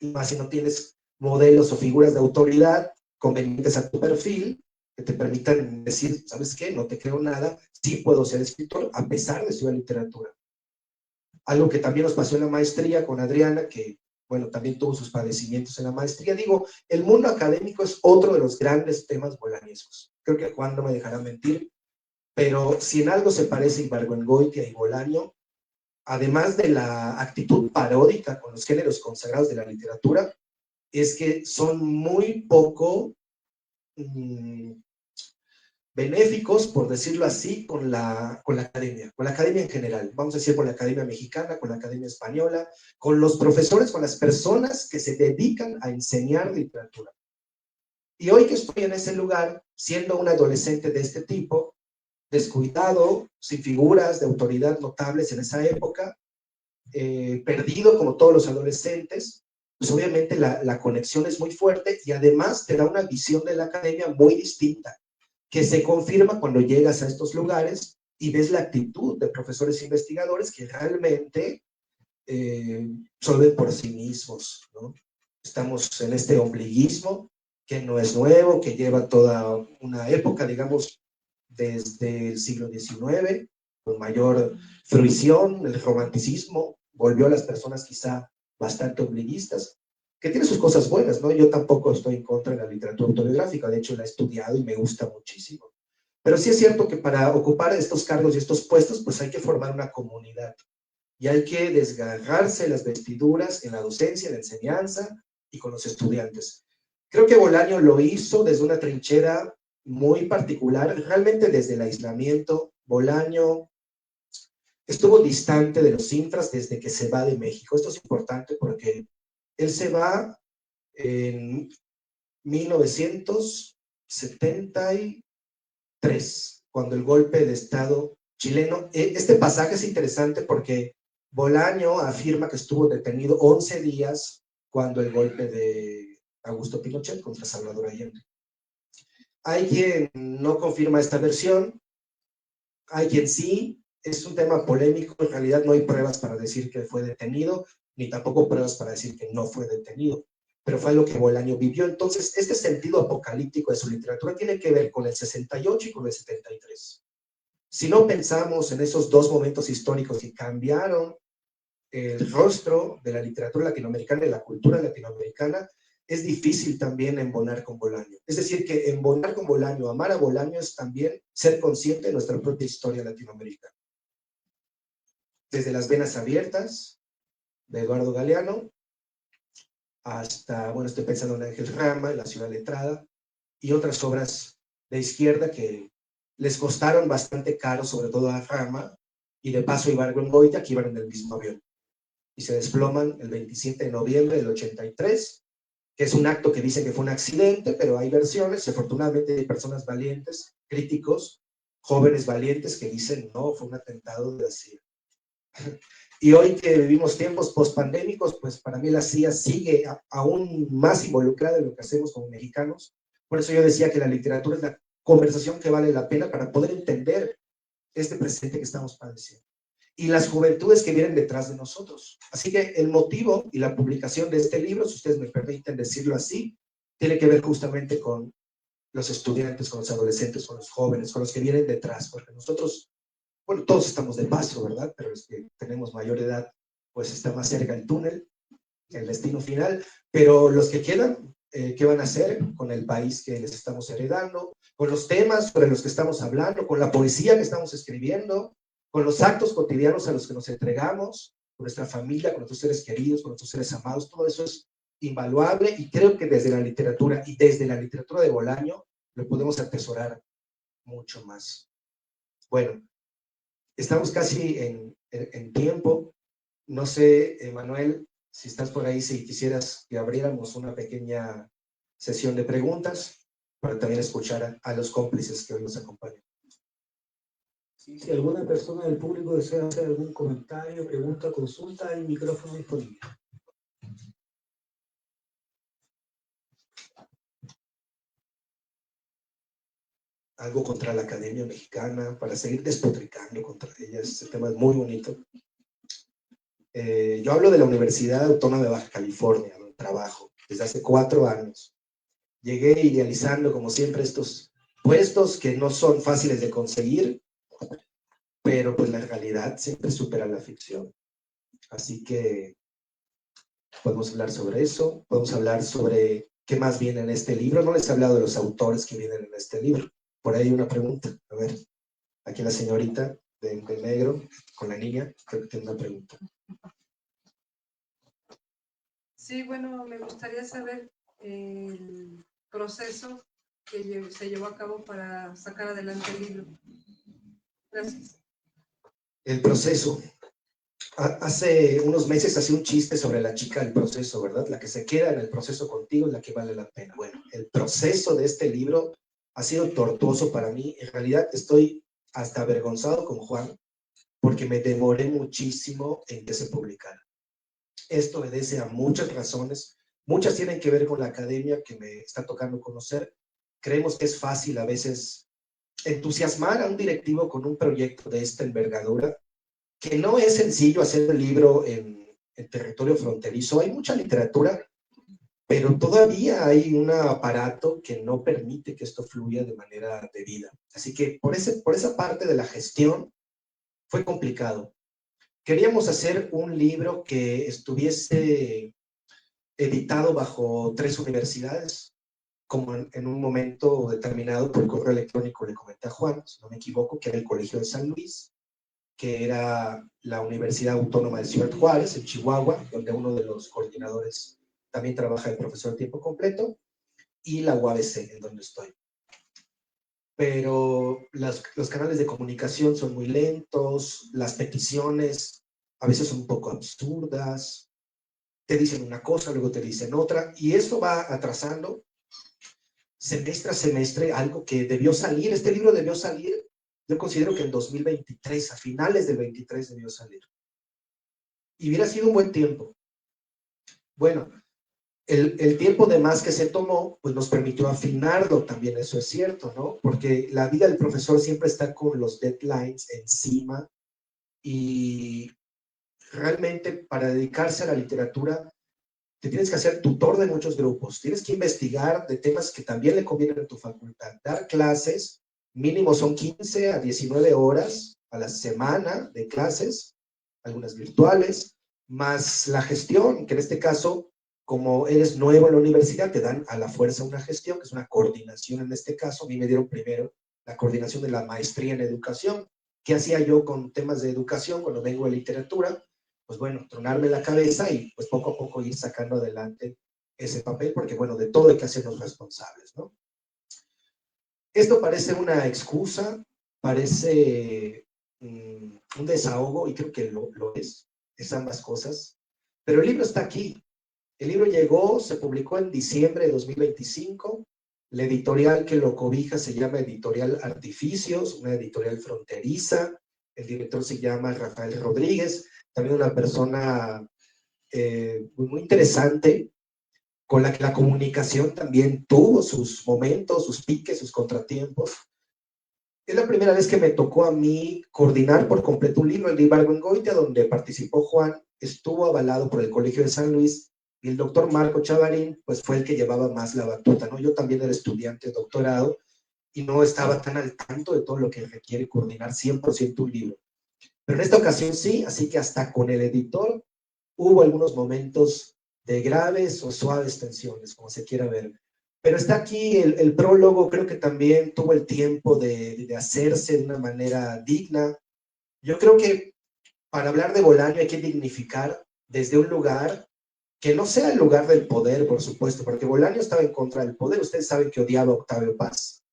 Y más si no tienes modelos o figuras de autoridad convenientes a tu perfil, que te permitan decir, ¿sabes qué? No te creo nada, sí puedo ser escritor a pesar de estudiar literatura. Algo que también nos pasó en la maestría con Adriana, que, bueno, también tuvo sus padecimientos en la maestría. Digo, el mundo académico es otro de los grandes temas bolañescos. Creo que Juan no me dejará mentir, pero si en algo se parece Ibargüengoitia y Bolaño, además de la actitud paródica con los géneros consagrados de la literatura, es que son muy poco benéficos, por decirlo así, con la academia en general. Vamos a decir con la academia mexicana, con la academia española, con los profesores, con las personas que se dedican a enseñar literatura. Y hoy que estoy en ese lugar, siendo un adolescente de este tipo, descuidado, sin figuras de autoridad notables en esa época, perdido como todos los adolescentes, pues obviamente la conexión es muy fuerte y además te da una visión de la academia muy distinta, que se confirma cuando llegas a estos lugares y ves la actitud de profesores investigadores que realmente solven por sí mismos, ¿no? Estamos en este ombliguismo que no es nuevo, que lleva toda una época, digamos, desde el siglo XIX, con mayor fruición, el romanticismo volvió a las personas quizá bastante ombliguistas, que tiene sus cosas buenas, ¿no? Yo tampoco estoy en contra de la literatura autobiográfica, de hecho la he estudiado y me gusta muchísimo. Pero sí es cierto que para ocupar estos cargos y estos puestos, pues hay que formar una comunidad y hay que desgarrarse las vestiduras en la docencia, en la enseñanza y con los estudiantes. Creo que Bolaño lo hizo desde una trinchera muy particular, realmente desde el aislamiento. Bolaño estuvo distante de los infras desde que se va de México. Esto es importante porque él se va en 1973, cuando el golpe de Estado chileno. Este pasaje es interesante porque Bolaño afirma que estuvo detenido 11 días cuando el golpe de Augusto Pinochet contra Salvador Allende. Hay quien no confirma esta versión, hay quien sí, es un tema polémico, en realidad no hay pruebas para decir que fue detenido, ni tampoco pruebas para decir que no fue detenido, pero fue lo que Bolaño vivió. Entonces, este sentido apocalíptico de su literatura tiene que ver con el 68 y con el 73. Si no pensamos en esos dos momentos históricos que cambiaron el rostro de la literatura latinoamericana y la cultura latinoamericana, es difícil también embonar con Bolaño. Es decir, que embonar con Bolaño, amar a Bolaño, es también ser consciente de nuestra propia historia latinoamericana. Desde Las Venas Abiertas, de Eduardo Galeano, hasta, bueno, estoy pensando en Ángel Rama, en La Ciudad Letrada, y otras obras de izquierda que les costaron bastante caro, sobre todo a Rama, y de paso a Ibargüengoitia, que iban en el mismo avión. Y se desploman el 27 de noviembre del 83, que es un acto que dicen que fue un accidente, pero hay versiones, y afortunadamente hay personas valientes, críticos, jóvenes valientes, que dicen, no, fue un atentado de la CIA. Y hoy que vivimos tiempos post-pandémicos, pues para mí la CIA sigue aún más involucrada en lo que hacemos como mexicanos. Por eso yo decía que la literatura es la conversación que vale la pena para poder entender este presente que estamos padeciendo y las juventudes que vienen detrás de nosotros. Así que el motivo y la publicación de este libro, si ustedes me permiten decirlo así, tiene que ver justamente con los estudiantes, con los adolescentes, con los jóvenes, con los que vienen detrás, porque nosotros, bueno, todos estamos de paso, ¿verdad? Pero los que tenemos mayor edad, pues está más cerca el túnel, el destino final, pero los que quedan, ¿qué van a hacer con el país que les estamos heredando? Con los temas sobre los que estamos hablando, con la poesía que estamos escribiendo, con los actos cotidianos a los que nos entregamos, con nuestra familia, con nuestros seres queridos, con nuestros seres amados. Todo eso es invaluable y creo que desde la literatura y desde la literatura de Bolaño lo podemos atesorar mucho más. Bueno, estamos casi en tiempo. No sé, Manuel, si estás por ahí, si quisieras que abriéramos una pequeña sesión de preguntas. para también escuchar a los cómplices que hoy nos acompañan.
Si alguna persona del público desea hacer algún comentario, pregunta, consulta, hay micrófono disponible.
Algo contra la Academia Mexicana, para seguir despotricando contra ella. Este tema es muy bonito. Yo hablo de la Universidad Autónoma de Baja California, donde trabajo desde hace 4 años. Llegué idealizando, como siempre, estos puestos que no son fáciles de conseguir, pero pues la realidad siempre supera la ficción. Así que podemos hablar sobre eso, podemos hablar sobre qué más viene en este libro. No les he hablado de los autores que vienen en este libro. Por ahí hay una pregunta. A ver, aquí la señorita de negro con la niña, creo que tiene una pregunta.
Sí, bueno, me gustaría saber el proceso que se llevó a cabo para sacar adelante el libro. Gracias.
El proceso. Hace unos meses hacía un chiste sobre la chica del proceso, ¿verdad? La que se queda en el proceso contigo es la que vale la pena. Bueno, el proceso de este libro ha sido tortuoso para mí. En realidad estoy hasta avergonzado con Juan porque me demoré muchísimo en que se publicara. Esto obedece a muchas razones. Muchas tienen que ver con la academia que me está tocando conocer. Creemos que es fácil a veces entusiasmar a un directivo con un proyecto de esta envergadura, que no es sencillo hacer un libro en territorio fronterizo. Hay mucha literatura, pero todavía hay un aparato que no permite que esto fluya de manera debida. Así que por esa parte de la gestión fue complicado. Queríamos hacer un libro que estuviese editado bajo 3 universidades, como en un momento determinado por correo electrónico le comenté a Juan, si no me equivoco, que era el Colegio de San Luis, que era la Universidad Autónoma de Ciudad Juárez, en Chihuahua, donde uno de los coordinadores también trabaja de profesor a tiempo completo, y la UABC, en donde estoy. Pero los canales de comunicación son muy lentos, las peticiones a veces son un poco absurdas, te dicen una cosa, luego te dicen otra, y esto va atrasando semestre a semestre algo que debió salir. Este libro debió salir, yo considero que en 2023, a finales del 23 debió salir. Y hubiera sido un buen tiempo. Bueno, el tiempo de más que se tomó, pues nos permitió afinarlo también, eso es cierto, ¿no? Porque la vida del profesor siempre está con los deadlines encima y realmente para dedicarse a la literatura te tienes que hacer tutor de muchos grupos, tienes que investigar de temas que también le convienen a tu facultad, dar clases, mínimo son 15 a 19 horas a la semana de clases, algunas virtuales, más la gestión, que en este caso, como eres nuevo en la universidad, te dan a la fuerza una gestión, que es una coordinación en este caso. A mí me dieron primero la coordinación de la maestría en educación. ¿Qué hacía yo con temas de educación cuando vengo de literatura? Pues bueno, tronarme la cabeza y pues poco a poco ir sacando adelante ese papel, porque bueno, de todo hay que hacernos responsables, ¿no? Esto parece una excusa, parece un desahogo, y creo que lo es ambas cosas, pero el libro está aquí. El libro llegó, se publicó en diciembre de 2025, la editorial que lo cobija se llama Editorial Artificios, una editorial fronteriza, el director se llama Rafael Rodríguez, también una persona muy interesante, con la que la comunicación también tuvo sus momentos, sus piques, sus contratiempos. Es la primera vez que me tocó a mí coordinar por completo un libro, el de Ibargüengoitia, donde participó Juan, estuvo avalado por el Colegio de San Luis, y el doctor Marco Chavarín, pues fue el que llevaba más la batuta, ¿no? Yo también era estudiante de doctorado y no estaba tan al tanto de todo lo que requiere coordinar 100% un libro. Pero en esta ocasión sí, así que hasta con el editor hubo algunos momentos de graves o suaves tensiones, como se quiera ver. Pero está aquí el prólogo, creo que también tuvo el tiempo de hacerse de una manera digna. Yo creo que para hablar de Bolaño hay que dignificar desde un lugar que no sea el lugar del poder, por supuesto, porque Bolaño estaba en contra del poder. Ustedes saben que odiaba a Octavio Paz.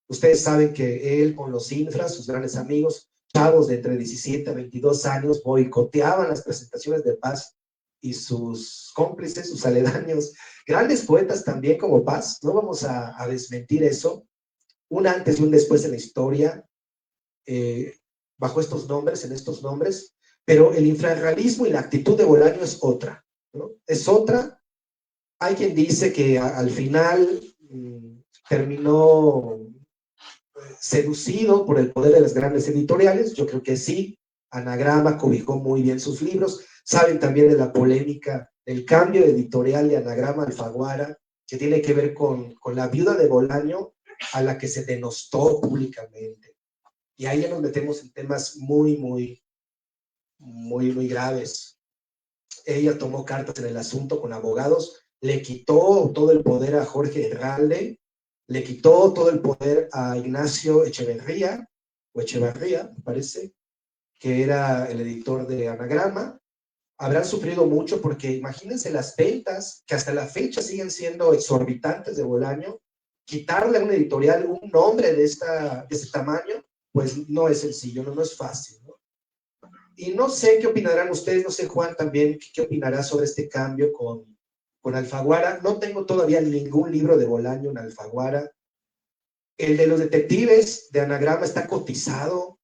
Ustedes saben que él con los infras, sus grandes amigos, chavos de entre 17 a 22 años, boicoteaban las presentaciones de Paz y sus cómplices, sus aledaños, grandes poetas también como Paz, no vamos a desmentir eso, un antes y un después en la historia, bajo estos nombres, en estos nombres, pero el infrarrealismo y la actitud de Bolaño es otra, ¿no? Es otra. Hay quien dice que al final terminó seducido por el poder de las grandes editoriales. Yo creo que sí. Anagrama cobijó muy bien sus libros. Saben también de la polémica del cambio editorial de Anagrama a Alfaguara, que tiene que ver con la viuda de Bolaño, a la que se denostó públicamente. Y ahí ya nos metemos en temas muy graves. Ella tomó cartas en el asunto con abogados, le quitó todo el poder a Jorge Herralde, le quitó todo el poder a Ignacio Echeverría, me parece, que era el editor de Anagrama. Habrán sufrido mucho porque imagínense las ventas, que hasta la fecha siguen siendo exorbitantes de Bolaño. Quitarle a una editorial un nombre de ese tamaño, pues no es sencillo, no es fácil, ¿no? Y no sé qué opinarán ustedes, no sé Juan también, qué opinará sobre este cambio con Alfaguara. No tengo todavía ningún libro de Bolaño en Alfaguara. El de los detectives de Anagrama está cotizado.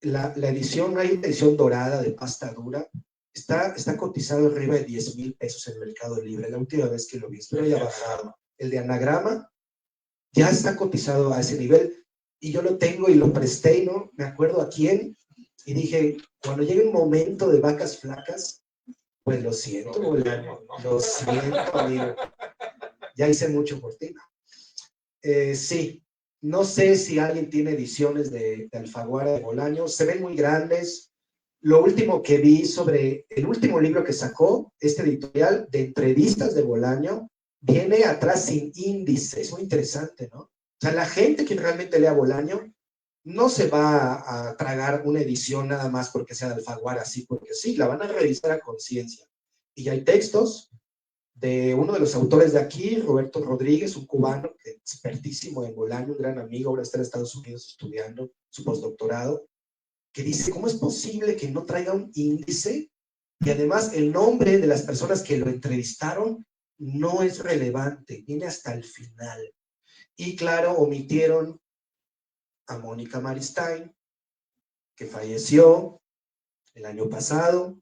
La edición, hay una edición dorada de pasta dura, está cotizado arriba de 10,000 pesos en el Mercado Libre, la última vez que lo vi, espero ya bajado. El de Anagrama ya está cotizado a ese nivel, y yo lo tengo y lo presté, y no me acuerdo a quién, y dije, cuando llegue un momento de vacas flacas, pues lo siento, lo siento, amigo. Ya hice mucho por ti. Sí, no sé si alguien tiene ediciones de Alfaguara de Bolaño, se ven muy grandes. Lo último que vi sobre el último libro que sacó, este editorial de entrevistas de Bolaño, viene atrás sin índice, es muy interesante, ¿no? O sea, la gente que realmente lea Bolaño no se va a tragar una edición nada más porque sea de Alfaguara, así porque sí, la van a revisar a conciencia. Y hay textos de uno de los autores de aquí, Roberto Rodríguez, un cubano expertísimo en Bolaño, un gran amigo, ahora está en Estados Unidos estudiando su postdoctorado, que dice, ¿cómo es posible que no traiga un índice? Y además el nombre de las personas que lo entrevistaron no es relevante, viene hasta el final. Y claro, omitieron a Mónica Maristain, que falleció el año pasado.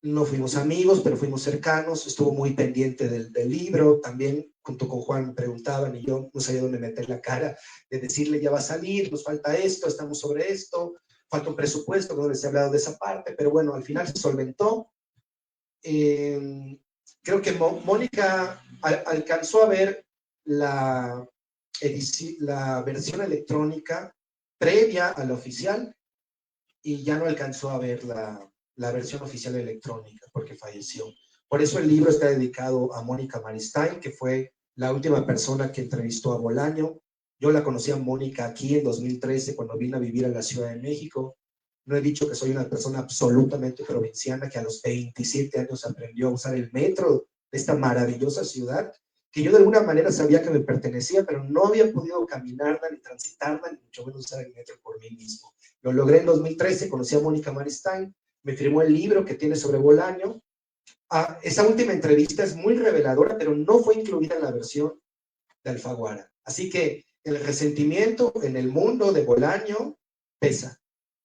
No fuimos amigos, pero fuimos cercanos, estuvo muy pendiente del libro, también junto con Juan me preguntaban y yo no sabía dónde meter la cara, de decirle ya va a salir, nos falta esto, estamos sobre esto, falta un presupuesto, no les he hablado de esa parte, pero bueno, al final se solventó. Creo que Mónica alcanzó a ver la versión electrónica previa a la oficial y ya no alcanzó a ver la versión oficial electrónica porque falleció. Por eso el libro está dedicado a Mónica Maristain, que fue la última persona que entrevistó a Bolaño. Yo la conocí a Mónica aquí en 2013 cuando vine a vivir a la Ciudad de México. No he dicho que soy una persona absolutamente provinciana que a los 27 años aprendió a usar el metro de esta maravillosa ciudad, que yo de alguna manera sabía que me pertenecía, pero no había podido caminarla, ni transitarla, ni mucho menos usar el metro por mí mismo. Lo logré en 2013, conocí a Mónica Maristain, me firmó el libro que tiene sobre Bolaño. Esa última entrevista es muy reveladora, pero no fue incluida en la versión de Alfaguara. Así que el resentimiento en el mundo de Bolaño pesa,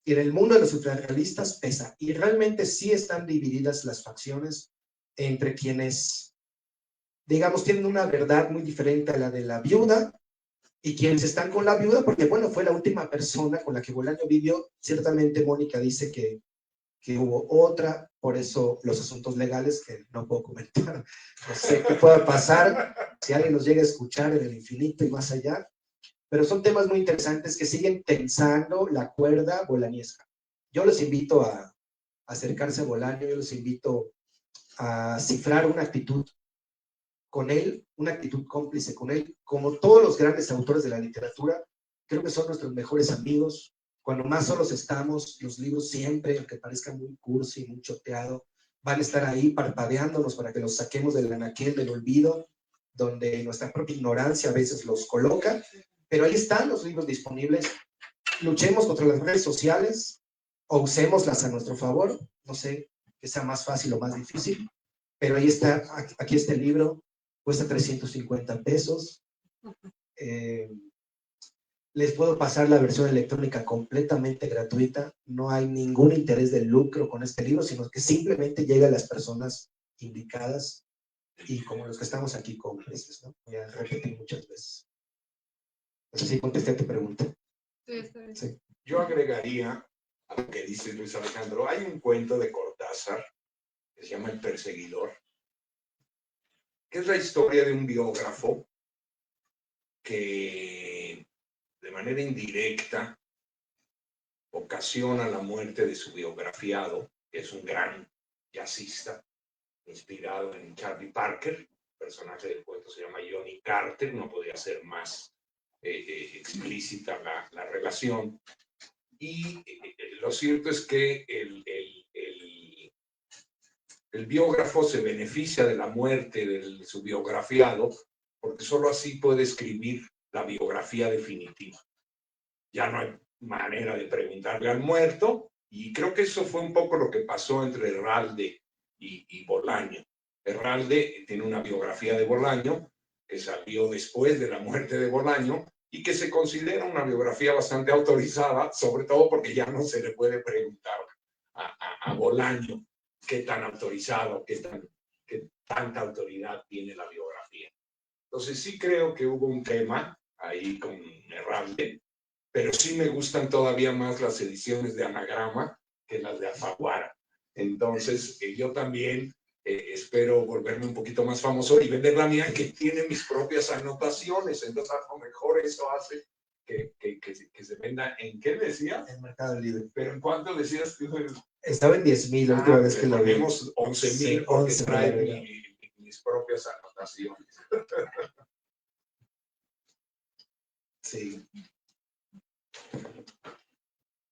y en el mundo de los ultrarrealistas pesa, y realmente sí están divididas las facciones entre quienes, digamos, tienen una verdad muy diferente a la de la viuda, y quienes están con la viuda, porque bueno, fue la última persona con la que Bolaño vivió. Ciertamente Mónica dice que hubo otra, por eso los asuntos legales que no puedo comentar. No sé qué pueda pasar, si alguien nos llega a escuchar en el infinito y más allá, pero son temas muy interesantes que siguen tensando la cuerda bolañesca. Yo los invito a acercarse a Bolaño, yo los invito a cifrar una actitud con él, una actitud cómplice con él. Como todos los grandes autores de la literatura, creo que son nuestros mejores amigos. Cuando más solos estamos, los libros siempre, aunque parezca muy cursi, muy choteado, van a estar ahí parpadeándonos para que los saquemos del anaquel del olvido, donde nuestra propia ignorancia a veces los coloca, pero ahí están los libros disponibles. Luchemos contra las redes sociales o usémoslas a nuestro favor. No sé que sea más fácil o más difícil, pero ahí está, aquí está el libro, cuesta 350 pesos. Les puedo pasar la versión electrónica completamente gratuita, no hay ningún interés de lucro con este libro, sino que simplemente llega a las personas indicadas y como los que estamos aquí cómplices, ¿no? Voy a repetir muchas veces. No sé si contesté a tu pregunta.
Sí, está bien.
Sí.
Yo agregaría a lo que dice Luis Alejandro. Hay un cuento de Cortázar que se llama El Perseguidor, que es la historia de un biógrafo que de manera indirecta ocasiona la muerte de su biografiado, que es un gran jazzista, inspirado en Charlie Parker. El personaje del cuento se llama Johnny Carter, no podía ser más explícita la relación. Y lo cierto es que el biógrafo se beneficia de la muerte de su biografiado porque solo así puede escribir la biografía definitiva. Ya no hay manera de preguntarle al muerto, y creo que eso fue un poco lo que pasó entre Herralde y Bolaño. Herralde tiene una biografía de Bolaño que salió después de la muerte de Bolaño y que se considera una biografía bastante autorizada, sobre todo porque ya no se le puede preguntar a Bolaño qué tan autorizado, qué tanta autoridad tiene la biografía. Entonces sí creo que hubo un tema ahí con Herralde, pero sí me gustan todavía más las ediciones de Anagrama que las de Alfaguara. Entonces yo también espero volverme un poquito más famoso y vender la mía, que tiene mis propias anotaciones. Entonces a lo mejor eso hace que se venda. ¿En qué decías?
En Mercado Libre.
¿Pero en cuánto decías tú?
Estaba en 10,000 la última vez que lo vi.
Ponemos 11,000
Sí,
porque
11
trae mis propias anotaciones.
Sí.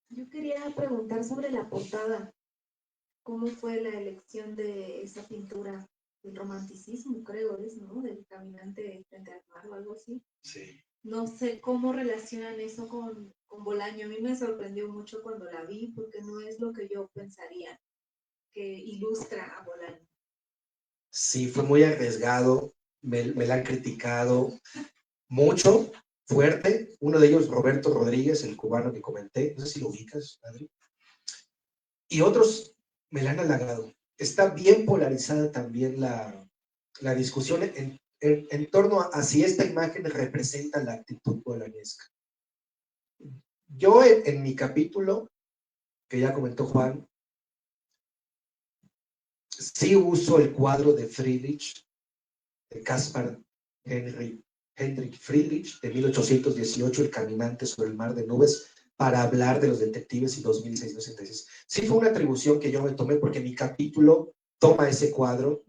Yo quería preguntar sobre la portada. ¿Cómo fue la elección de esa pintura? El romanticismo, creo es, ¿no? Del caminante frente al mar o algo así.
Sí.
No sé cómo relacionan eso con Bolaño. A mí me sorprendió mucho cuando la vi porque no es lo que yo pensaría que ilustra a Bolaño.
Sí, fue muy arriesgado, me la han criticado mucho, fuerte. Uno de ellos, Roberto Rodríguez, el cubano que comenté, no sé si lo ubicas, Adri. Y otros me la han halagado. Está bien polarizada también la discusión en torno a si esta imagen representa la actitud bolañesca. Yo en mi capítulo, que ya comentó Juan, sí uso el cuadro de Friedrich, de Caspar Heinrich Friedrich, de 1818, El caminante sobre el mar de nubes, para hablar de los detectives y 2666. Sí fue una atribución que yo me tomé porque mi capítulo toma ese cuadro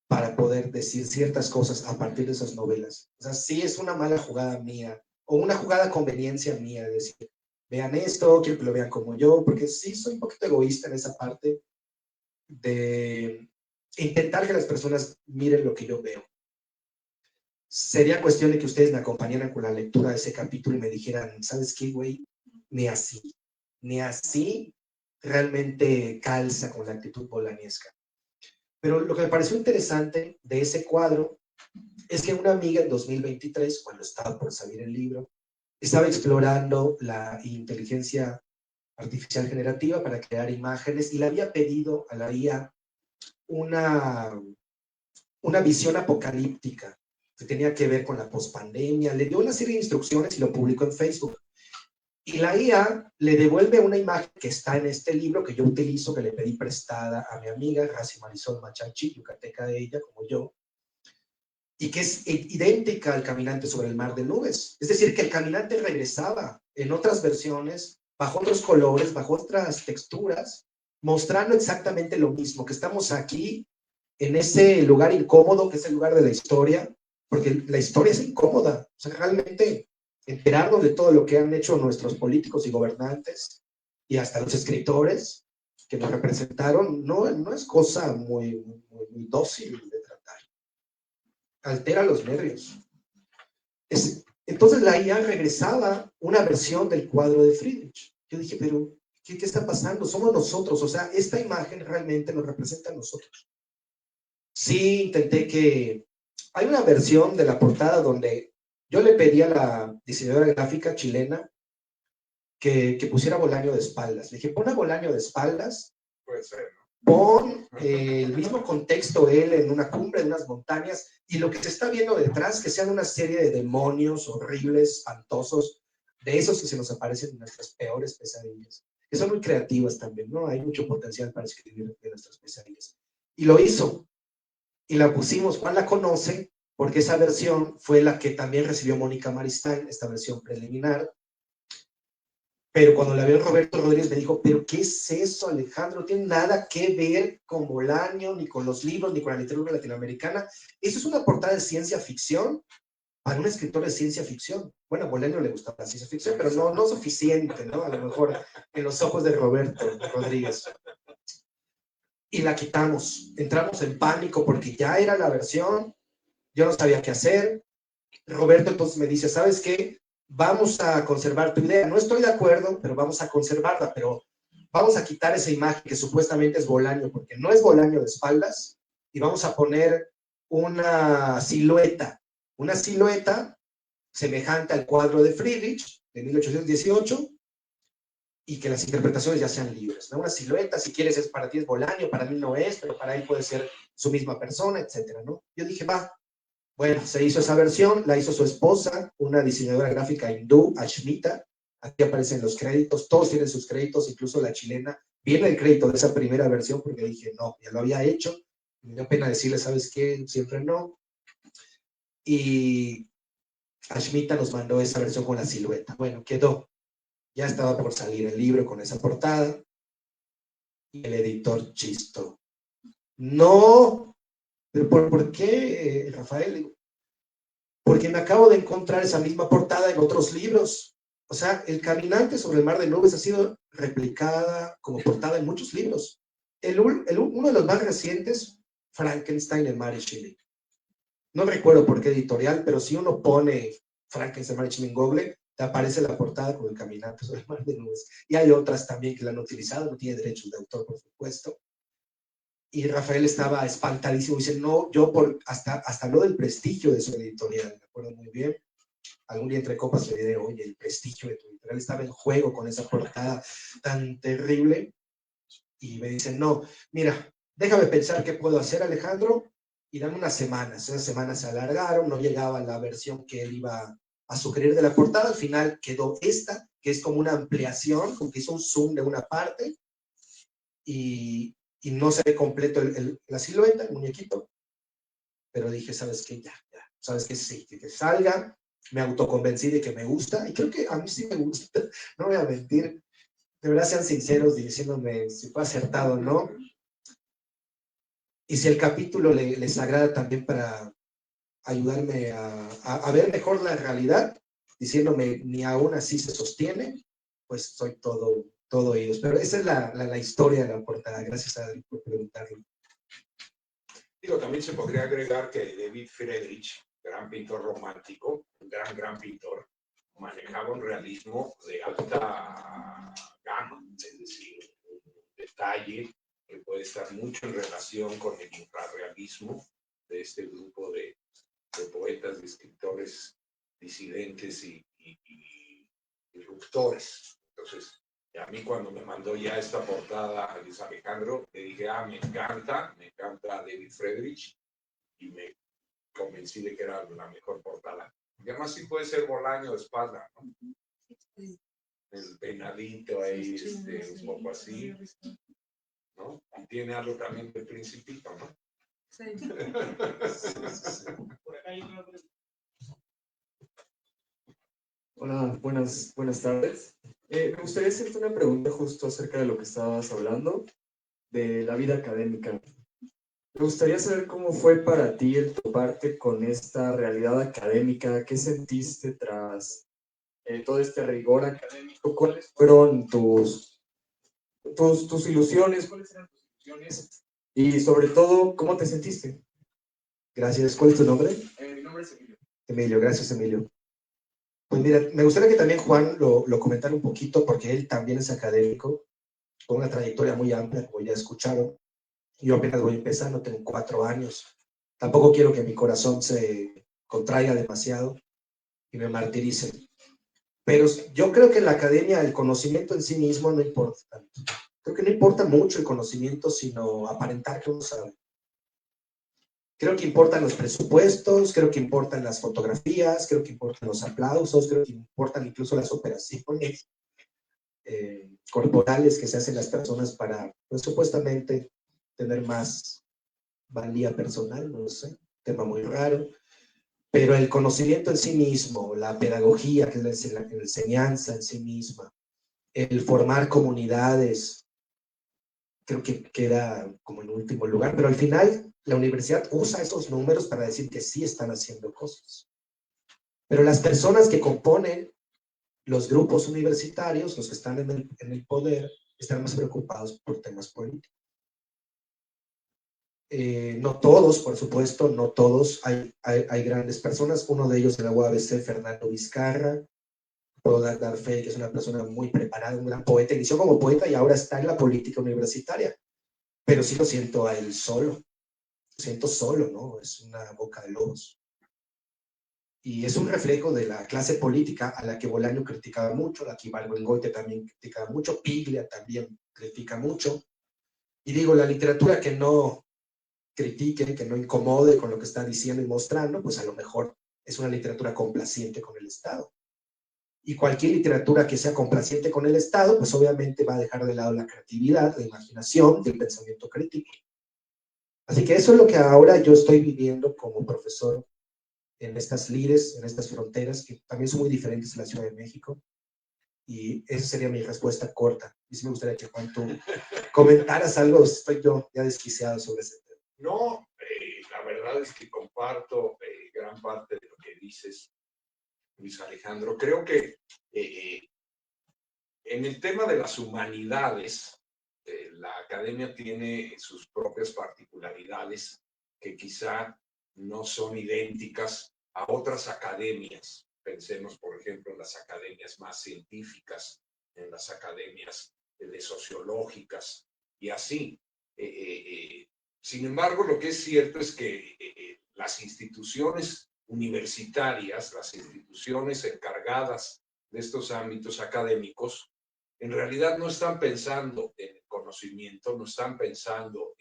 para poder decir ciertas cosas a partir de esas novelas. O sea, sí es una mala jugada mía, o una jugada conveniencia mía, de decir, vean esto, quiero que lo vean como yo, porque sí soy un poquito egoísta en esa parte de intentar que las personas miren lo que yo veo. Sería cuestión de que ustedes me acompañaran con la lectura de ese capítulo y me dijeran, ¿sabes qué, güey? Ni así realmente calza con la actitud bolañesca. Pero lo que me pareció interesante de ese cuadro es que una amiga en 2023, cuando estaba por salir el libro, estaba explorando la inteligencia artificial generativa para crear imágenes y le había pedido a la IA una visión apocalíptica que tenía que ver con la pospandemia. Le dio una serie de instrucciones y lo publicó en Facebook. Y la IA le devuelve una imagen que está en este libro que yo utilizo, que le pedí prestada a mi amiga Raci Marisol Machachi, yucateca de ella, como yo, y que es idéntica al caminante sobre el mar de nubes. Es decir, que el caminante regresaba en otras versiones, bajo otros colores, bajo otras texturas, mostrando exactamente lo mismo, que estamos aquí en ese lugar incómodo que es el lugar de la historia, porque la historia es incómoda. O sea, realmente enterarnos de todo lo que han hecho nuestros políticos y gobernantes y hasta los escritores que nos representaron, no es cosa muy dócil de tratar. Altera los nervios. Entonces la IA regresaba una versión del cuadro de Friedrich. Yo dije, pero ¿Qué está pasando? Somos nosotros, o sea, esta imagen realmente nos representa a nosotros. Sí, intenté que... Hay una versión de la portada donde yo le pedí a la diseñadora gráfica chilena que pusiera Bolaño de espaldas. Le dije, pon a Bolaño de espaldas.
Puede ser, ¿no?
Pon el mismo contexto, él en una cumbre, en unas montañas, y lo que se está viendo detrás, que sean una serie de demonios horribles, espantosos, de esos que se nos aparecen en nuestras peores pesadillas, que son muy creativas también, ¿no? Hay mucho potencial para escribir de nuestras pesadillas. Y lo hizo, y la pusimos. Juan la conoce, porque esa versión fue la que también recibió Mónica Maristán, esta versión preliminar. Pero cuando la vio Roberto Rodríguez me dijo, ¿pero qué es eso, Alejandro? No tiene nada que ver con Bolaño, ni con los libros, ni con la literatura latinoamericana. Eso es una portada de ciencia ficción para un escritor de ciencia ficción. Bueno, a Bolaño le gustaba la ciencia ficción, pero no suficiente, ¿no? A lo mejor en los ojos de Roberto Rodríguez. Y la quitamos. Entramos en pánico porque ya era la versión, yo no sabía qué hacer. Roberto entonces me dice, ¿sabes qué? Vamos a conservar tu idea. No estoy de acuerdo, pero vamos a conservarla, pero vamos a quitar esa imagen que supuestamente es Bolaño, porque no es Bolaño de espaldas, y vamos a poner una silueta semejante al cuadro de Friedrich de 1818, y que las interpretaciones ya sean libres, ¿no? Una silueta, si quieres, es para ti es Bolaño, para mí no es, pero para él puede ser su misma persona, etcétera, ¿no? Yo dije, va. Bueno, se hizo esa versión, la hizo su esposa, una diseñadora gráfica hindú, Ashmita. Aquí aparecen los créditos, todos tienen sus créditos, incluso la chilena. Viene el crédito de esa primera versión porque dije, no, ya lo había hecho. Me dio pena decirle, ¿sabes qué? Siempre no. Y Ashmita nos mandó esa versión con la silueta. Bueno, quedó. Ya estaba por salir el libro con esa portada. Y el editor chistó. No, pero ¿por qué, Rafael? Porque me acabo de encontrar esa misma portada en otros libros. O sea, El Caminante sobre el Mar de Nubes ha sido replicada como portada en muchos libros. Uno de los más recientes, Frankenstein de Mary Shelley. No recuerdo por qué editorial, pero si uno pone Frankenstein de Mary Shelley en Google, te aparece la portada con El Caminante sobre el Mar de Nubes. Y hay otras también que la han utilizado, no tiene derechos de autor, por supuesto. Y Rafael estaba espantadísimo, dice, no, yo hasta lo del prestigio de su editorial, me acuerdo muy bien. Algún día entre copas le diré, oye, el prestigio de tu editorial estaba en juego con esa portada tan terrible. Y me dicen, no, mira, déjame pensar qué puedo hacer, Alejandro, y dame unas semanas. Esas semanas se alargaron, no llegaba la versión que él iba a sugerir de la portada. Al final quedó esta, que es como una ampliación, como que hizo un zoom de una parte, y no se ve completo la silueta, el muñequito, pero dije, ¿sabes qué? Ya, ¿sabes qué? Sí, que salga, me autoconvencí de que me gusta, y creo que a mí sí me gusta, no voy a mentir, de verdad sean sinceros diciéndome si fue acertado o no, y si el capítulo les agrada también para ayudarme a ver mejor la realidad, diciéndome ni aún así se sostiene, pues soy todo oídos. Pero esa es la historia de la portada. Gracias a Adri por preguntarlo.
Digo, también se podría agregar que David Friedrich, gran pintor romántico, un gran pintor, manejaba un realismo de alta gama, es decir, un detalle que puede estar mucho en relación con el infrarrealismo de este grupo de poetas, de escritores disidentes y disruptores. Entonces, a mí cuando me mandó ya esta portada Luis Alejandro, le dije, me encanta David Friedrich, y me convencí de que era la mejor portada. Y además sí puede ser Bolaño de espalda, ¿no? El peinadito ahí, un poco así, ¿no? Y tiene algo también del Principito, ¿no?
Sí.
Hola, buenas tardes. Me gustaría hacerte una pregunta justo acerca de lo que estabas hablando, de la vida académica. Me gustaría saber cómo fue para ti el toparte con esta realidad académica, qué sentiste tras todo este rigor académico, cuáles fueron tus ilusiones, cuáles eran tus ilusiones y sobre todo, ¿cómo te sentiste?
Gracias. ¿Cuál es tu nombre?
Mi nombre es Emilio.
Emilio, gracias, Emilio. Pues mira, me gustaría que también Juan lo comentara un poquito, porque él también es académico, con una trayectoria muy amplia, como ya escucharon. Yo apenas voy empezando, tengo 4 años. Tampoco quiero que mi corazón se contraiga demasiado y me martirice. Pero yo creo que en la academia el conocimiento en sí mismo no importa tanto. Creo que no importa mucho el conocimiento, sino aparentar que uno sabe. Creo que importan los presupuestos, creo que importan las fotografías, creo que importan los aplausos, creo que importan incluso las operaciones corporales que se hacen las personas para, pues, supuestamente tener más valía personal, no sé, tema muy raro. Pero el conocimiento en sí mismo, la pedagogía, que es la enseñanza en sí misma, el formar comunidades, creo que queda como en último lugar, pero al final la universidad usa esos números para decir que sí están haciendo cosas. Pero las personas que componen los grupos universitarios, los que están en el poder, están más preocupados por temas políticos. No todos, por supuesto, no todos. Hay grandes personas. Uno de ellos en la UABC, Fernando Vizcarra. Puedo dar fe que es una persona muy preparada, un gran poeta. Inició como poeta y ahora está en la política universitaria. Pero sí lo siento a él solo. Lo siento solo, ¿no? Es una boca de lobos. Y es un reflejo de la clase política a la que Bolaño criticaba mucho, a la que Ibargüengoitia también criticaba mucho, Piglia también critica mucho. Y digo, la literatura que no critique, que no incomode con lo que está diciendo y mostrando, pues a lo mejor es una literatura complaciente con el Estado. Y cualquier literatura que sea complaciente con el Estado, pues obviamente va a dejar de lado la creatividad, la imaginación, el pensamiento crítico. Así que eso es lo que ahora yo estoy viviendo como profesor en estas lides, en estas fronteras, que también son muy diferentes en la Ciudad de México. Y esa sería mi respuesta corta. Y sí me gustaría que, Juan, tú comentaras algo. Estoy yo ya desquiciado sobre ese tema.
No, la verdad es que comparto gran parte de lo que dices, Luis Alejandro. Creo que en el tema de las humanidades, la academia tiene sus propias particularidades que quizá no son idénticas a otras academias. Pensemos, por ejemplo, en las academias más científicas, en las academias de sociológicas y así. Sin embargo, lo que es cierto es que las instituciones universitarias, las instituciones encargadas de estos ámbitos académicos, en realidad no están pensando en el conocimiento, no están pensando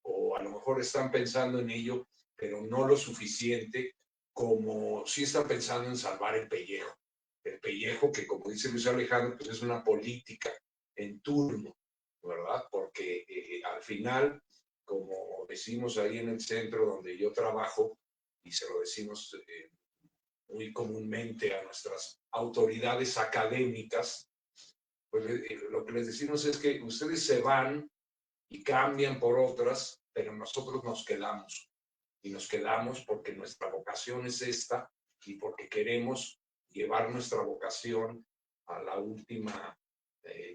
o a lo mejor están pensando en ello, pero no lo suficiente como si están pensando en salvar el pellejo. El pellejo que, como dice Luis Alejandro, pues es una política en turno, ¿verdad? Porque al final, como decimos ahí en el centro donde yo trabajo, y se lo decimos muy comúnmente a nuestras autoridades académicas, pues lo que les decimos es que ustedes se van y cambian por otras, pero nosotros nos quedamos. Y nos quedamos porque nuestra vocación es esta y porque queremos llevar nuestra vocación a la última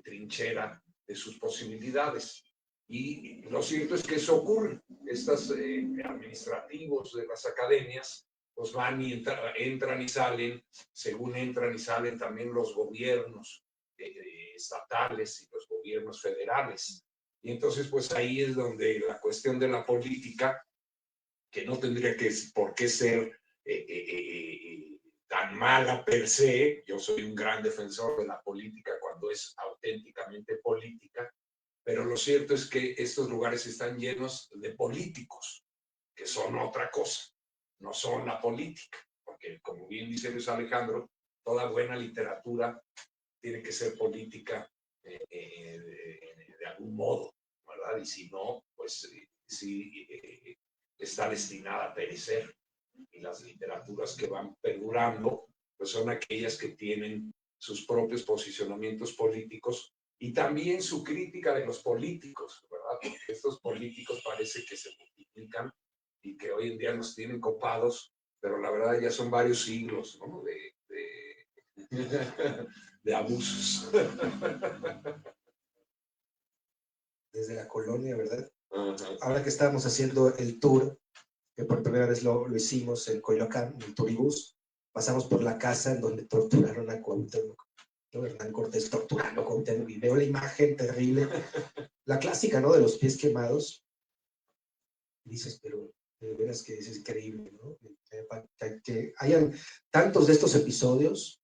trinchera de sus posibilidades. Y lo cierto es que eso ocurre. Estos administrativos de las academias pues van y entran y salen, según entran y salen también los gobiernos estatales y los gobiernos federales. Y entonces pues ahí es donde la cuestión de la política, que no tendría por qué ser tan mala per se. Yo soy un gran defensor de la política cuando es auténticamente política, pero lo cierto es que estos lugares están llenos de políticos, que son otra cosa, no son la política, porque como bien dice Luis Alejandro, toda buena literatura tiene que ser política de algún modo, ¿verdad? Y si no, pues sí está destinada a perecer. Y las literaturas que van perdurando, pues son aquellas que tienen sus propios posicionamientos políticos y también su crítica de los políticos, ¿verdad? Porque estos políticos parece que se multiplican y que hoy en día nos tienen copados, pero la verdad ya son varios siglos, ¿no? de abusos.
Desde la colonia, ¿verdad?
Uh-huh.
Ahora que estábamos haciendo el tour, que por primera vez lo hicimos en Coyoacán, en el Turibús, pasamos por la casa en donde torturaron a Cuauhtémoc. ¿no? Hernán Cortés torturando con y veo la imagen terrible, la clásica, ¿no? De los pies quemados. Dices, pero de veras que es increíble, ¿no? Que hayan tantos de estos episodios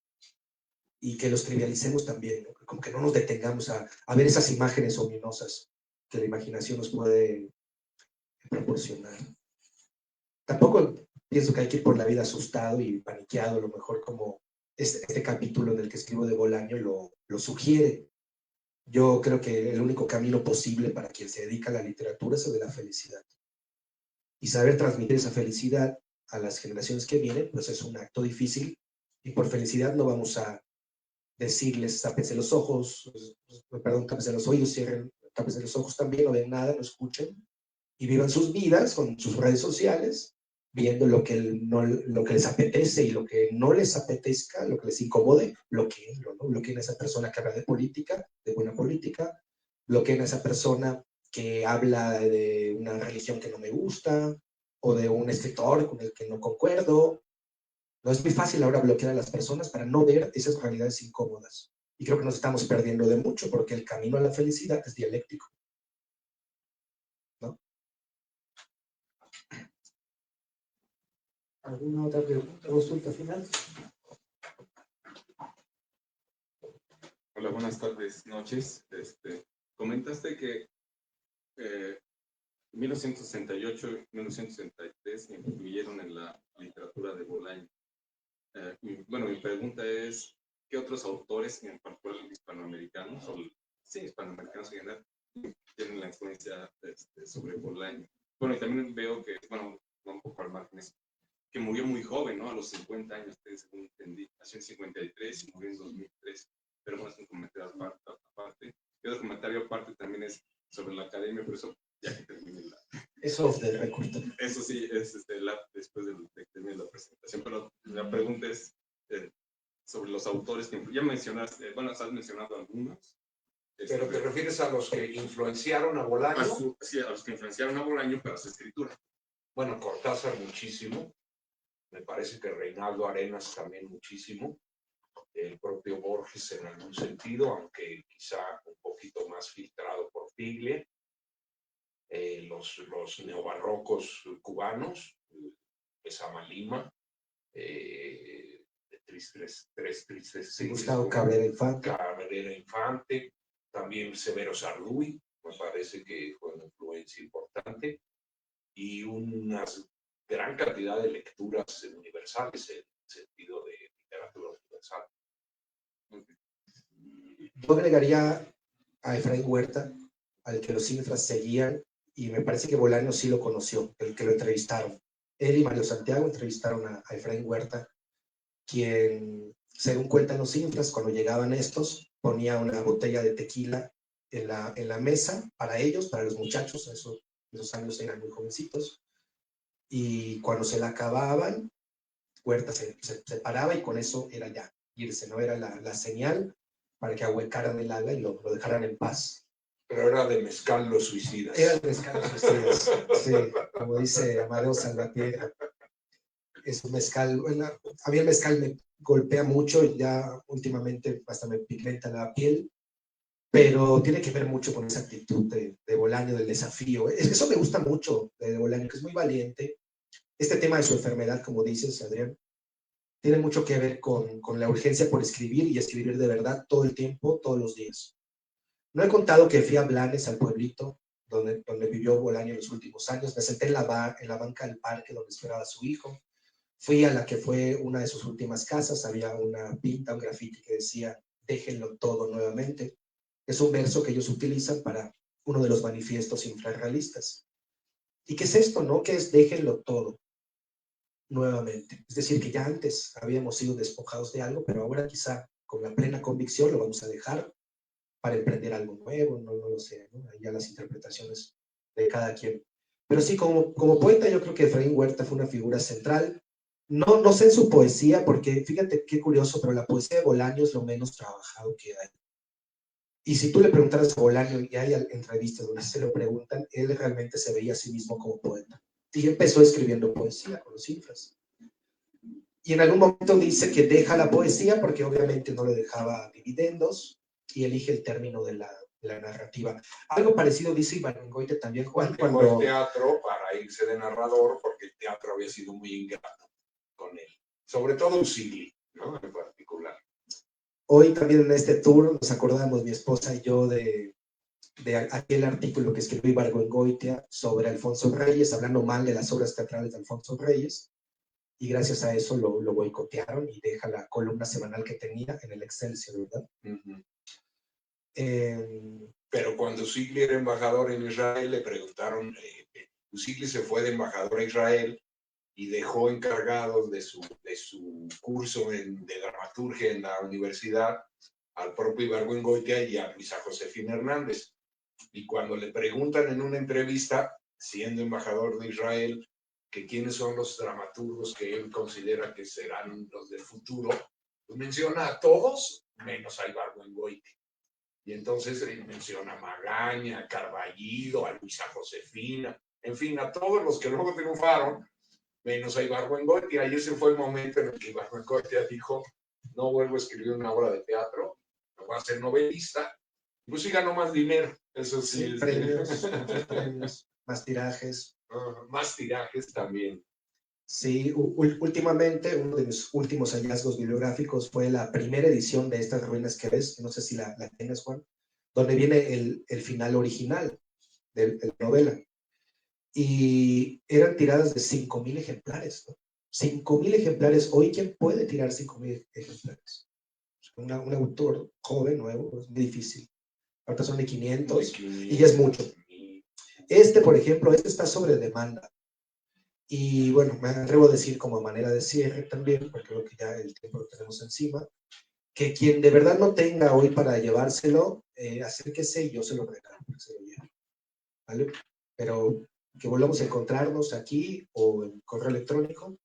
y que los trivialicemos también, ¿no? Como que no nos detengamos a ver esas imágenes ominosas que la imaginación nos puede proporcionar. Tampoco pienso que hay que ir por la vida asustado y paniqueado, a lo mejor como este capítulo en el que escribo de Bolaño lo sugiere. Yo creo que el único camino posible para quien se dedica a la literatura es el de la felicidad. Y saber transmitir esa felicidad a las generaciones que vienen, pues es un acto difícil, y por felicidad no vamos a decirles, tápense los ojos, perdón, tápense los oídos, cierren, tápense los ojos también, no ven nada, no escuchen, y vivan sus vidas con sus redes sociales, viendo lo que les apetece y lo que no les apetezca, lo que les incomode, bloqueenlo, ¿no? Bloqueen a esa persona que habla de política, de buena política, bloqueen a esa persona que habla de una religión que no me gusta, o de un escritor con el que no concuerdo. No es muy fácil ahora bloquear a las personas para no ver esas realidades incómodas. Y creo que nos estamos perdiendo de mucho, porque el camino a la felicidad es dialéctico, ¿no?
¿Alguna otra pregunta, consulta final?
Hola, buenas tardes, noches. Comentaste que 1968 y 1963 influyeron en la literatura de Bolaño. Bueno, mi pregunta es, ¿qué otros autores, en particular hispanoamericanos, o sí, hispanoamericanos en general, tienen la influencia sobre Bolaño? Bueno, y también veo que, bueno, un poco al margen, que murió muy joven, ¿no? A los 50 años, según entendí. Nació en 53 y murió en 2003. Pero bueno, es un comentario aparte. Y otro comentario aparte también es sobre la academia, pero eso ya que termine la...
Eso off the record.
Eso sí, es después de que termine la presentación. Pero la pregunta es sobre los autores que ya mencionaste, bueno, has mencionado algunos.
Pero te refieres a los que influenciaron a Bolaño.
Sí, a los que influenciaron a Bolaño para su escritura.
Bueno, Cortázar muchísimo. Me parece que Reinaldo Arenas también muchísimo. El propio Borges en algún sentido, aunque quizá un poquito más filtrado por Piglia. Los neobarrocos cubanos, Besama Lima, Tres Tristes,
Gustavo Cabrera Infante.
Cabrera Infante, también Severo Sarduy, me parece que fue una influencia importante, y una gran cantidad de lecturas universales en el sentido de literatura universal.
Yo agregaría a Efraín Huerta, al que los infras seguían, y me parece que Bolaño sí lo conoció, el que lo entrevistaron. Él y Mario Santiago entrevistaron a Efraín Huerta, quien, según cuentan los infras, cuando llegaban estos, ponía una botella de tequila en la mesa para ellos, para los muchachos, esos años eran muy jovencitos, y cuando se la acababan, Huerta se paraba y con eso era ya irse, ¿no? Era la señal para que ahuecaran el ala y lo dejaran en paz.
Pero era de mezcal los suicidas.
Era de mezcal los suicidas, sí, como dice Amadeo Salvatierra. Es un mezcal, bueno, a mí el mezcal me golpea mucho y ya últimamente hasta me pigmenta la piel, pero tiene que ver mucho con esa actitud de Bolaño, del desafío. Eso me gusta mucho de Bolaño, que es muy valiente. Este tema de su enfermedad, como dices, Adrián, tiene mucho que ver con la urgencia por escribir y escribir de verdad todo el tiempo, todos los días. No he contado que fui a Blanes, al pueblito donde vivió Bolaño en los últimos años. Me senté en la banca del parque donde esperaba a su hijo. Fui a la que fue una de sus últimas casas. Había una pinta, un grafiti que decía, déjenlo todo nuevamente. Es un verso que ellos utilizan para uno de los manifiestos infrarrealistas. ¿Y qué es esto, no? ¿Qué es déjenlo todo nuevamente? Es decir, que ya antes habíamos sido despojados de algo, pero ahora quizá con la plena convicción lo vamos a dejar para emprender algo nuevo, no lo sé, ¿no? Ahí ya las interpretaciones de cada quien. Pero sí, como poeta, yo creo que Efraín Huerta fue una figura central. No sé en su poesía, porque fíjate qué curioso, pero la poesía de Bolaño es lo menos trabajado que hay. Y si tú le preguntaras a Bolaño, y hay entrevistas donde se lo preguntan, él realmente se veía a sí mismo como poeta. Y empezó escribiendo poesía con los infras. Y en algún momento dice que deja la poesía porque obviamente no le dejaba dividendos y elige el término de la narrativa. Algo parecido dice Ibargüengoitia también, Juan,
Dejó
cuando...
el teatro para irse de narrador porque el teatro había sido muy ingrato con él. Sobre todo Usigli, ¿no? En particular.
Hoy también en este tour nos acordamos, mi esposa y yo, de aquel artículo que escribió Ibargüengoitia sobre Alfonso Reyes, hablando mal de las obras teatrales de Alfonso Reyes, y gracias a eso lo boicotearon y deja la columna semanal que tenía en el Excelsior, ¿verdad?
Uh-huh.
Eh,
Pero cuando Usigli era embajador en Israel, le preguntaron, Usigli se fue de embajador a Israel y dejó encargados de su curso de dramaturgia en la universidad al propio Ibargüengoitia y a Luisa Josefina Hernández. Y cuando le preguntan en una entrevista, siendo embajador de Israel, que quiénes son los dramaturgos que él considera que serán los del futuro, pues menciona a todos menos a Ibargüengoitia. Y entonces menciona a Magaña, a Carballido, a Luisa Josefina, en fin, a todos los que luego triunfaron, menos a Ibargüengoitia. Y ese fue el momento en el que Ibargüengoitia dijo, no vuelvo a escribir una obra de teatro, me voy a ser novelista. Pues sí ganó más dinero, eso sí.
sí, premios, más tirajes.
Más tirajes también.
Sí, últimamente uno de mis últimos hallazgos bibliográficos fue la primera edición de Estas ruinas que ves, no sé si la tienes, Juan, donde viene el final original de la novela. Y eran tiradas de 5,000 ejemplares, ¿no? 5,000 ejemplares. Hoy, ¿quién puede tirar 5,000 ejemplares? Un autor joven, nuevo, es muy difícil. Ahorita son de 500 y ya es mucho. Por ejemplo, está sobre demanda. Y bueno, me atrevo a decir como manera de cierre también, porque creo que ya el tiempo lo tenemos encima, que quien de verdad no tenga hoy para llevárselo, acérquese y yo se lo regalo, se lo llevo, ¿vale? Pero que volvamos a encontrarnos aquí o en correo electrónico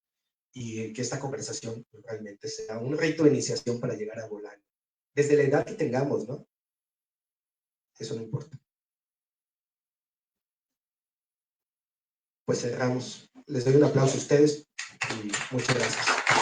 y que esta conversación realmente sea un rito de iniciación para llegar a Bolaño. Desde la edad que tengamos, ¿no? Eso no importa. Pues cerramos. Les doy un aplauso a ustedes y muchas gracias.